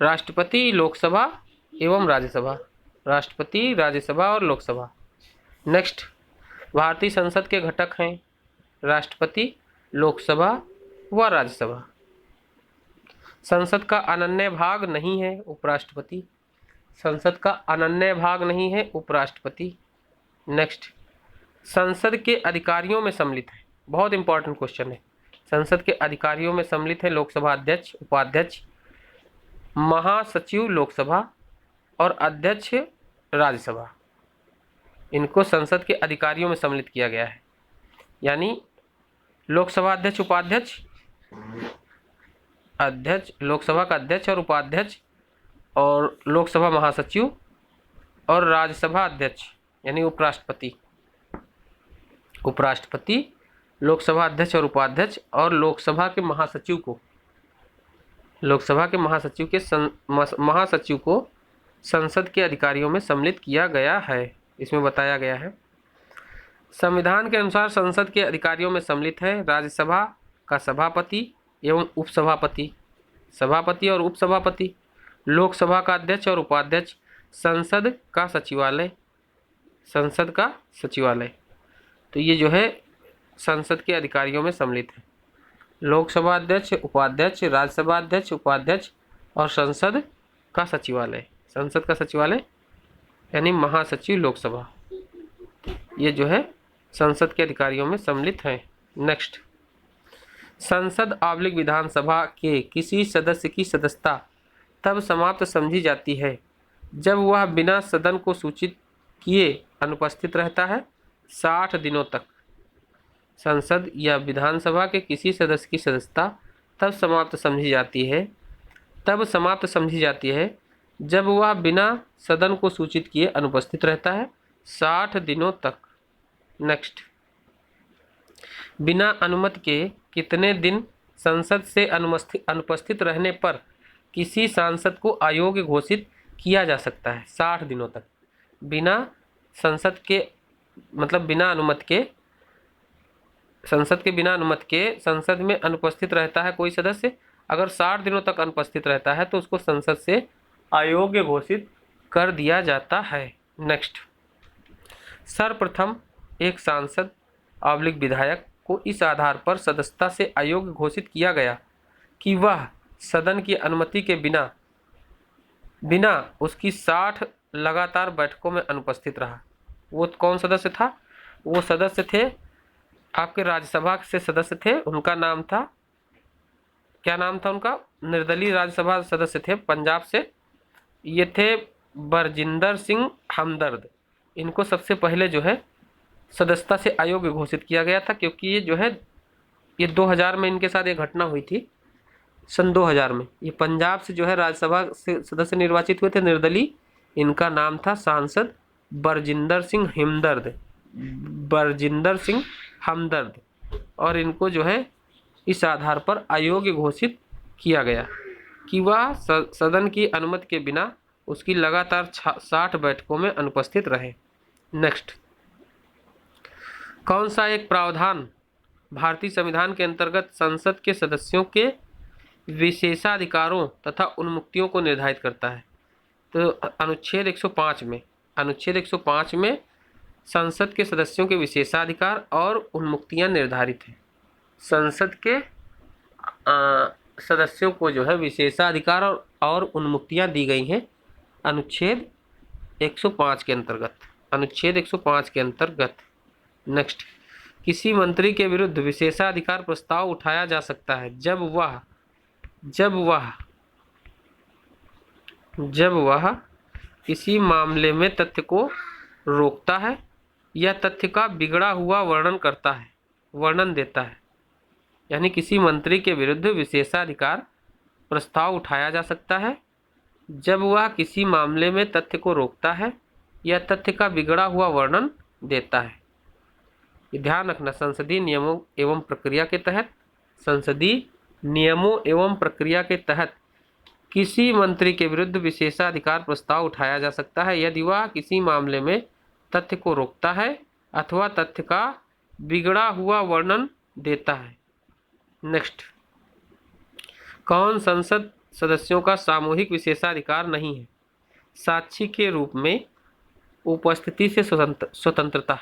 राष्ट्रपति, लोकसभा एवं राज्यसभा। राष्ट्रपति, राज्यसभा और लोकसभा। नेक्स्ट भारतीय संसद के घटक हैं राष्ट्रपति, लोकसभा व राज्यसभा। संसद का अनन्य भाग नहीं है उपराष्ट्रपति। संसद का अनन्य भाग नहीं है उपराष्ट्रपति। नेक्स्ट संसद के अधिकारियों में सम्मिलित है, बहुत इंपॉर्टेंट क्वेश्चन है। संसद के अधिकारियों में सम्मिलित है लोकसभा अध्यक्ष, उपाध्यक्ष, महासचिव लोकसभा और अध्यक्ष राज्यसभा। इनको संसद के अधिकारियों में सम्मिलित किया गया है। यानी लोकसभा अध्यक्ष, उपाध्यक्ष, अध्यक्ष, लोकसभा का अध्यक्ष और उपाध्यक्ष और लोकसभा महासचिव और राज्यसभा अध्यक्ष यानी उपराष्ट्रपति। उपराष्ट्रपति, लोकसभा अध्यक्ष और उपाध्यक्ष और लोकसभा के महासचिव को, लोकसभा के महासचिव को संसद के अधिकारियों में सम्मिलित किया गया है। इसमें बताया गया है संविधान के अनुसार संसद के अधिकारियों में सम्मिलित है राज्यसभा का सभापति एवं उपसभापति, सभापति और उपसभापति, लोकसभा का अध्यक्ष और उपाध्यक्ष, संसद का सचिवालय, संसद का सचिवालय। तो ये जो है संसद के अधिकारियों में सम्मिलित है लोकसभा अध्यक्ष, उपाध्यक्ष, राज्यसभा अध्यक्ष, उपाध्यक्ष और संसद का सचिवालय। संसद का सचिवालय यानी महासचिव लोकसभा, ये जो है संसद के अधिकारियों में सम्मिलित है। नेक्स्ट संसद / विधानसभा के किसी सदस्य की सदस्यता तब समाप्त समझी जाती है जब वह बिना सदन को सूचित किए अनुपस्थित रहता है 60 दिनों तक। संसद या विधानसभा के किसी सदस्य की सदस्यता तब समाप्त समझी जाती है जब वह बिना सदन को सूचित किए अनुपस्थित रहता है 60 दिनों तक। नेक्स्ट बिना अनुमति के कितने दिन संसद से अनुपस्थित रहने पर किसी सांसद को अयोग्य घोषित किया जा सकता है? 60 दिनों तक। बिना संसद के मतलब बिना अनुमति के, संसद के बिना अनुमति के संसद में अनुपस्थित रहता है कोई सदस्य, अगर 60 दिनों तक अनुपस्थित रहता है तो उसको संसद से अयोग्य घोषित कर दिया जाता है। नेक्स्ट सर्वप्रथम एक सांसद / विधायक को इस आधार पर सदस्यता से अयोग्य घोषित किया गया कि वह सदन की अनुमति के बिना उसकी 60 लगातार बैठकों में अनुपस्थित रहा। वो कौन सदस्य था? वो सदस्य थे आपके राज्यसभा से सदस्य थे, उनका नाम था, क्या नाम था उनका? निर्दलीय राज्यसभा सदस्य थे पंजाब से, ये थे बरजिंदर सिंह हमदर्द। इनको सबसे पहले जो है सदस्यता से अयोग्य घोषित किया गया था, क्योंकि ये जो है ये 2000 में इनके साथ एक घटना हुई थी। सन 2000 में ये पंजाब से जो है राज्यसभा से सदस्य निर्वाचित हुए थे निर्दलीय। इनका नाम था सांसद बरजिंदर सिंह हमदर्द और इनको जो है इस आधार पर अयोग्य घोषित किया गया कि वह सदन की अनुमति के बिना उसकी लगातार 60 बैठकों में अनुपस्थित रहे। नेक्स्ट कौन सा एक प्रावधान भारतीय संविधान के अंतर्गत संसद के सदस्यों के विशेषाधिकारों तथा उन्मुक्तियों को निर्धारित करता है? तो अनुच्छेद 105 में संसद के सदस्यों के विशेषाधिकार और उन्मुक्तियां निर्धारित हैं। संसद के सदस्यों को जो है विशेषाधिकार और उन्मुक्तियां दी गई हैं अनुच्छेद 105 के अंतर्गत। अनुच्छेद 105 के अंतर्गत। नेक्स्ट किसी मंत्री के विरुद्ध विशेषाधिकार प्रस्ताव उठाया जा सकता है जब वह किसी मामले में तथ्य को रोकता है या तथ्य का बिगड़ा हुआ वर्णन देता है। यानी किसी मंत्री के विरुद्ध विशेषाधिकार प्रस्ताव उठाया जा सकता है जब वह किसी मामले में तथ्य को रोकता है या तथ्य का बिगड़ा हुआ वर्णन देता है। ध्यान रखना, संसदीय नियमों एवं प्रक्रिया के तहत, संसदीय नियमों एवं प्रक्रिया के तहत किसी मंत्री के विरुद्ध विशेषाधिकार प्रस्ताव उठाया जा सकता है यदि वह किसी मामले में तथ्य को रोकता है अथवा तथ्य का बिगड़ा हुआ वर्णन देता है। नेक्स्ट, कौन संसद सदस्यों का सामूहिक विशेषाधिकार नहीं है? साक्षी के रूप में उपस्थिति से स्वतंत्रता,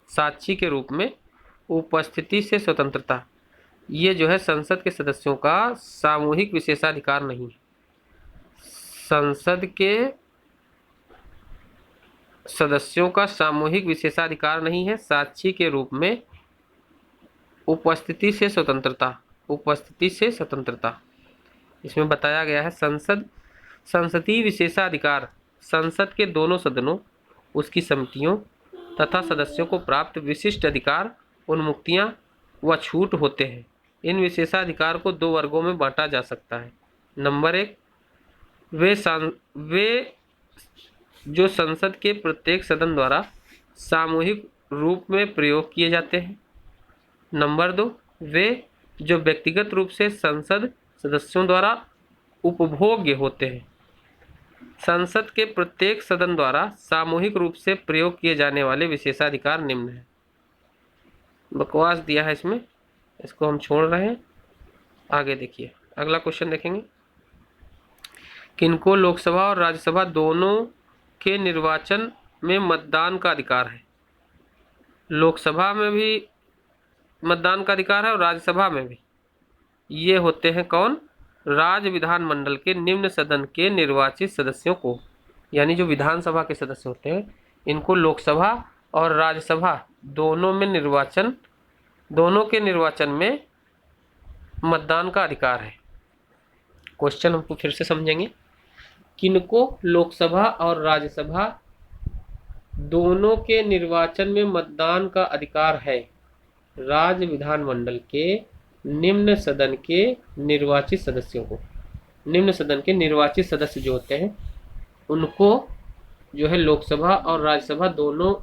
साक्षी के रूप में उपस्थिति से स्वतंत्रता, ये जो है संसद के सदस्यों का सामूहिक विशेषाधिकार नहीं है। संसद के सदस्यों का सामूहिक विशेषाधिकार नहीं है। साक्षी के रूप में उपस्थिति से स्वतंत्रता, उपस्थिति से स्वतंत्रता इसमें बताया गया है। संसदीय विशेषाधिकार संसद के दोनों सदनों, उसकी समितियों तथा सदस्यों को प्राप्त विशिष्ट अधिकार, उन्मुक्तियां व छूट होते हैं। इन विशेषाधिकार को दो वर्गों में बांटा जा सकता है। नंबर एक, वे जो संसद के प्रत्येक सदन द्वारा सामूहिक रूप में प्रयोग किए जाते हैं। नंबर दो, वे जो व्यक्तिगत रूप से संसद सदस्यों द्वारा उपभोग्य होते हैं। संसद के प्रत्येक सदन द्वारा सामूहिक रूप से प्रयोग किए जाने वाले विशेषाधिकार निम्न हैं। बकवास दिया है इसमें, इसको हम छोड़ रहे हैं। आगे देखिए, अगला क्वेश्चन देखेंगे। किनको लोकसभा और राज्यसभा दोनों के निर्वाचन में मतदान का अधिकार है? लोकसभा में भी मतदान का अधिकार है और राज्यसभा में भी। ये होते हैं कौन? राज्य विधानमंडल के निम्न सदन के निर्वाचित सदस्यों को, यानी जो विधानसभा के सदस्य होते हैं, इनको लोकसभा और राज्यसभा दोनों के निर्वाचन में मतदान का अधिकार है। क्वेश्चन हमको फिर से समझेंगे। किनको लोकसभा और राज्यसभा दोनों के निर्वाचन में मतदान का अधिकार है? राज्य विधानमंडल के निम्न सदन के निर्वाचित सदस्यों को, निम्न सदन के निर्वाचित सदस्य जो होते हैं उनको जो है लोकसभा और राज्यसभा दोनों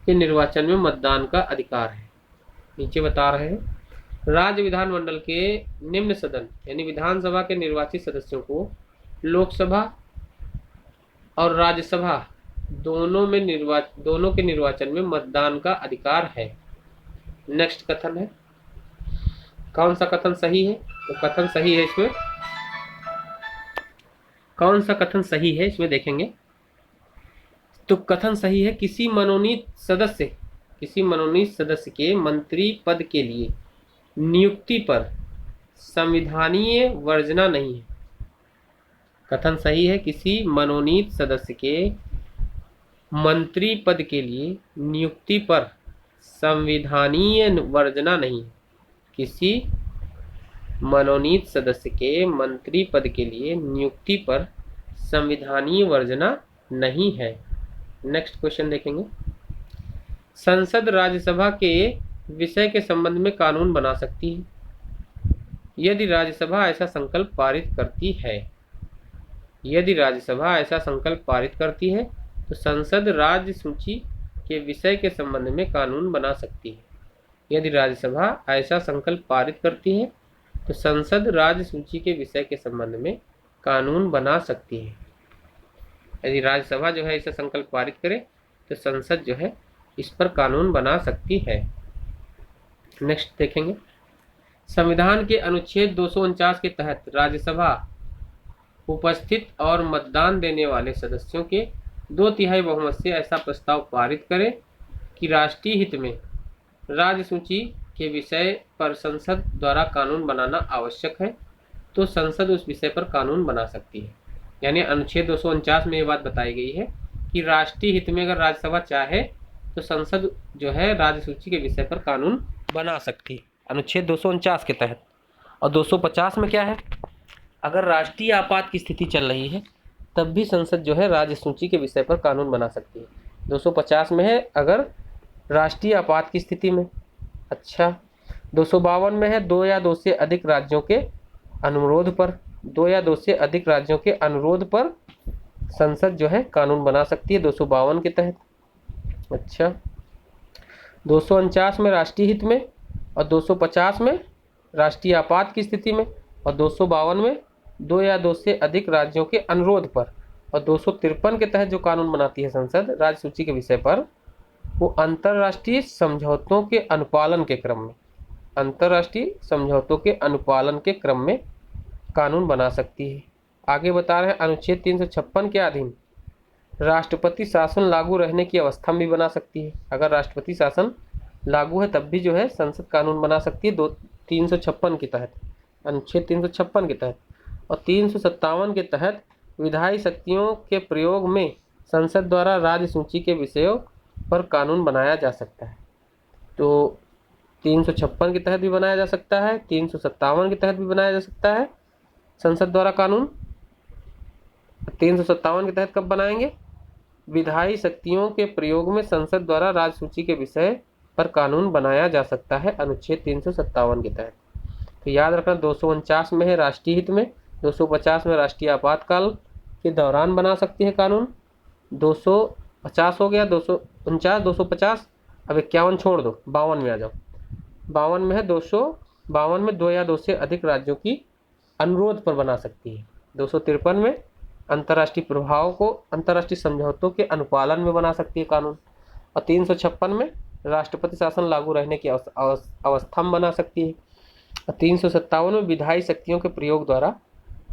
के निर्वाचन में मतदान का अधिकार है। नीचे बता रहे हैं, राज्य विधानमंडल के निम्न सदन यानी विधानसभा के निर्वाचित सदस्यों को लोकसभा और राज्यसभा दोनों के निर्वाचन में मतदान का अधिकार है। नेक्स्ट कथन है, कौन सा कथन सही है? तो कथन सही है इसमें, कौन सा कथन सही है इसमें देखेंगे। तो कथन सही है, किसी मनोनीत सदस्य के मंत्री पद के लिए नियुक्ति पर संविधानीय वर्जना नहीं है। कथन सही है, किसी मनोनीत सदस्य के मंत्री पद के लिए नियुक्ति पर संविधानीय वर्जना नहीं है। किसी मनोनीत सदस्य के मंत्री पद के लिए नियुक्ति पर संविधानीय वर्जना नहीं है। नेक्स्ट क्वेश्चन देखेंगे। संसद राज्यसभा के विषय के संबंध में कानून बना सकती है यदि राज्यसभा ऐसा संकल्प पारित करती है। यदि राज्यसभा ऐसा संकल्प पारित करती है तो संसद राज्य सूची के विषय के संबंध में कानून बना सकती है। यदि राज्यसभा ऐसा संकल्प पारित करती है तो संसद राज्य सूची के विषय के संबंध में कानून बना सकती है। यदि राज्यसभा जो है ऐसा संकल्प पारित करे तो संसद जो है इस पर कानून बना सकती है। नेक्स्ट देखेंगे, संविधान के अनुच्छेद 249 के तहत राज्यसभा उपस्थित और मतदान देने वाले सदस्यों के 2/3 बहुमत से ऐसा प्रस्ताव पारित करे कि राष्ट्रीय हित में राज्य सूची के विषय पर संसद द्वारा कानून बनाना आवश्यक है तो संसद उस विषय पर कानून बना सकती है। यानी अनुच्छेद 249 में ये बात बताई गई है कि राष्ट्रीय हित में अगर राज्यसभा चाहे तो संसद जो है राज्य सूची के विषय पर कानून बना सकती है, अनुच्छेद 249 के तहत। और 250 में क्या है, अगर राष्ट्रीय आपात की स्थिति चल रही है तब भी संसद जो है राज्य सूची के विषय पर कानून बना सकती है। 250 में है अगर राष्ट्रीय आपात की स्थिति में। अच्छा, 252 में है 2 या 2 से अधिक राज्यों के अनुरोध पर, 2 या 2 से अधिक राज्यों के अनुरोध पर संसद जो है कानून बना सकती है 252 के तहत। अच्छा, 249 में राष्ट्रीय हित में और 250 में राष्ट्रीय आपात की स्थिति में और 252 में 2 या 2 से अधिक राज्यों के अनुरोध पर और 253 के तहत जो कानून बनाती है संसद राज्य सूची के विषय पर, वो अंतर्राष्ट्रीय समझौतों के अनुपालन के क्रम में, अंतर्राष्ट्रीय समझौतों के अनुपालन के क्रम में कानून बना सकती है। आगे बता रहे हैं अनुच्छेद 356 के अधीन राष्ट्रपति शासन लागू रहने की अवस्था में भी बना सकती है। अगर राष्ट्रपति शासन लागू है तब भी जो है संसद कानून बना सकती है 356 के तहत, अनुच्छेद 356 के तहत। और 357 के तहत विधायी शक्तियों के प्रयोग में संसद द्वारा राज्य सूची के विषयों पर कानून बनाया जा सकता है। तो 356 के तहत भी बनाया जा सकता है, 357 के तहत भी बनाया जा सकता है संसद द्वारा कानून। 357 के तहत कब बनाएंगे? विधायी शक्तियों के प्रयोग में संसद द्वारा राज्य सूची के विषय पर कानून बनाया जा सकता है अनुच्छेद 357 के तहत। तो याद रखना 249 में है राष्ट्रीय हित में, 250 में राष्ट्रीय आपातकाल के दौरान बना सकती है कानून, 250 हो गया, 249, 250, अब 51 छोड़ दो, 52 में आ जाओ। 52 में है 252 में 2 या 2 से अधिक राज्यों की अनुरोध पर बना सकती है। 253 में अंतर्राष्ट्रीय प्रभाव को अंतर्राष्ट्रीय समझौतों के अनुपालन में बना सकती है कानून। और 356 में राष्ट्रपति शासन लागू रहने की अवस्था में बना सकती है। और 357 में विधायी शक्तियों के प्रयोग द्वारा,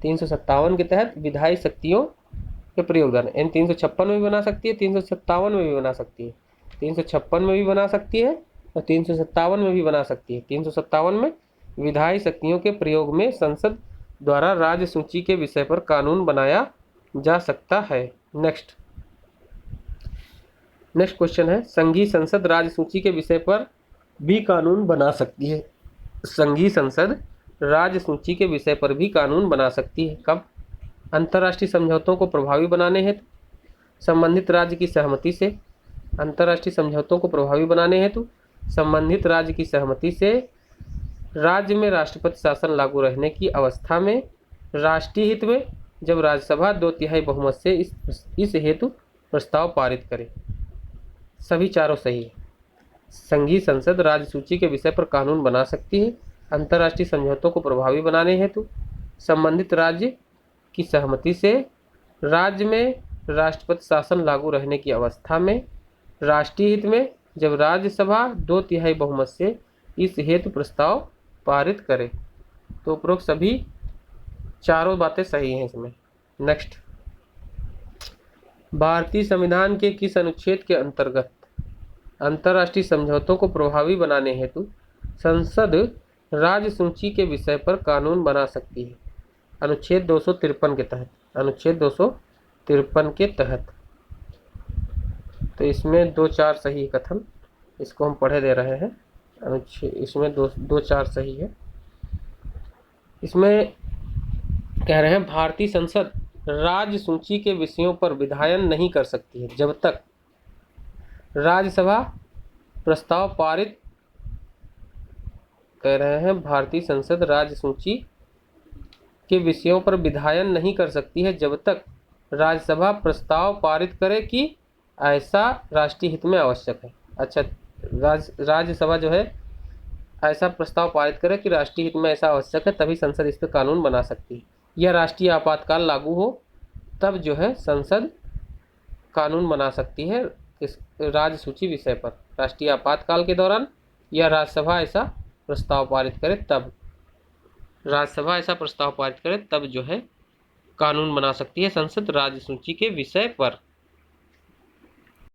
357 के तहत विधायी शक्तियों के प्रयोग द्वारा, इन 356 में भी बना सकती है, 357 में भी बना सकती है, 356 में भी बना सकती है और 357 में भी बना सकती है। 357 में विधायी शक्तियों के प्रयोग में संसद द्वारा राज्य सूची के विषय पर कानून बनाया जा सकता है। नेक्स्ट क्वेश्चन है, संघीय संसद राज्य सूची के विषय पर भी कानून बना सकती है। संघीय संसद राज्य सूची के विषय पर भी कानून बना सकती है। कब? अंतर्राष्ट्रीय समझौतों को प्रभावी बनाने हेतु, संबंधित राज्य की सहमति से। अंतर्राष्ट्रीय समझौतों को प्रभावी बनाने हेतु संबंधित राज्य की सहमति से, राज्य में राष्ट्रपति शासन लागू रहने की अवस्था में, राष्ट्रीय हित में, जब राज्यसभा 2/3 बहुमत से इस हेतु प्रस्ताव पारित करे। सभी चारों सही है। संघीय संसद राज्य सूची के विषय पर कानून बना सकती है अंतर्राष्ट्रीय समझौतों को प्रभावी बनाने हेतु, संबंधित राज्य की सहमति से, राज्य में राष्ट्रपति शासन लागू रहने की अवस्था में, राष्ट्रीय हित में, जब राज्यसभा 2/3 बहुमत से इस हेतु प्रस्ताव पारित करे। तो उपरोक्त सभी चारों बातें सही हैं इसमें। नेक्स्ट, भारतीय संविधान के किस अनुच्छेद के अंतर्गत अंतर्राष्ट्रीय समझौतों को प्रभावी बनाने हेतु संसद राज्य सूची के विषय पर कानून बना सकती है? अनुच्छेद 253 के तहत, अनुच्छेद 253 के तहत। तो इसमें 2-4 सही कथन, इसको हम पढ़े दे रहे हैं। अनुच्छेद इसमें 2-4 सही है। इसमें कह रहे हैं भारतीय संसद राज्य सूची के विषयों पर विधायन नहीं कर सकती है जब तक राज्यसभा प्रस्ताव पारित, कह रहे हैं भारतीय संसद राज्य सूची के विषयों पर विधायन नहीं कर सकती है जब तक राज्यसभा प्रस्ताव पारित करे कि ऐसा राष्ट्रीय हित में आवश्यक है। अच्छा, राज्यसभा जो है ऐसा प्रस्ताव पारित करे कि राष्ट्रीय हित में ऐसा आवश्यक है, तभी संसद इस पर कानून बना सकती है। या राष्ट्रीय आपातकाल लागू हो तब जो है संसद कानून बना सकती है इस राज्य सूची विषय पर। राष्ट्रीय आपातकाल के दौरान या राज्यसभा ऐसा प्रस्ताव पारित करे तब, राज्यसभा ऐसा प्रस्ताव पारित करे तब जो है कानून बना सकती है संसद राज्य सूची के विषय पर।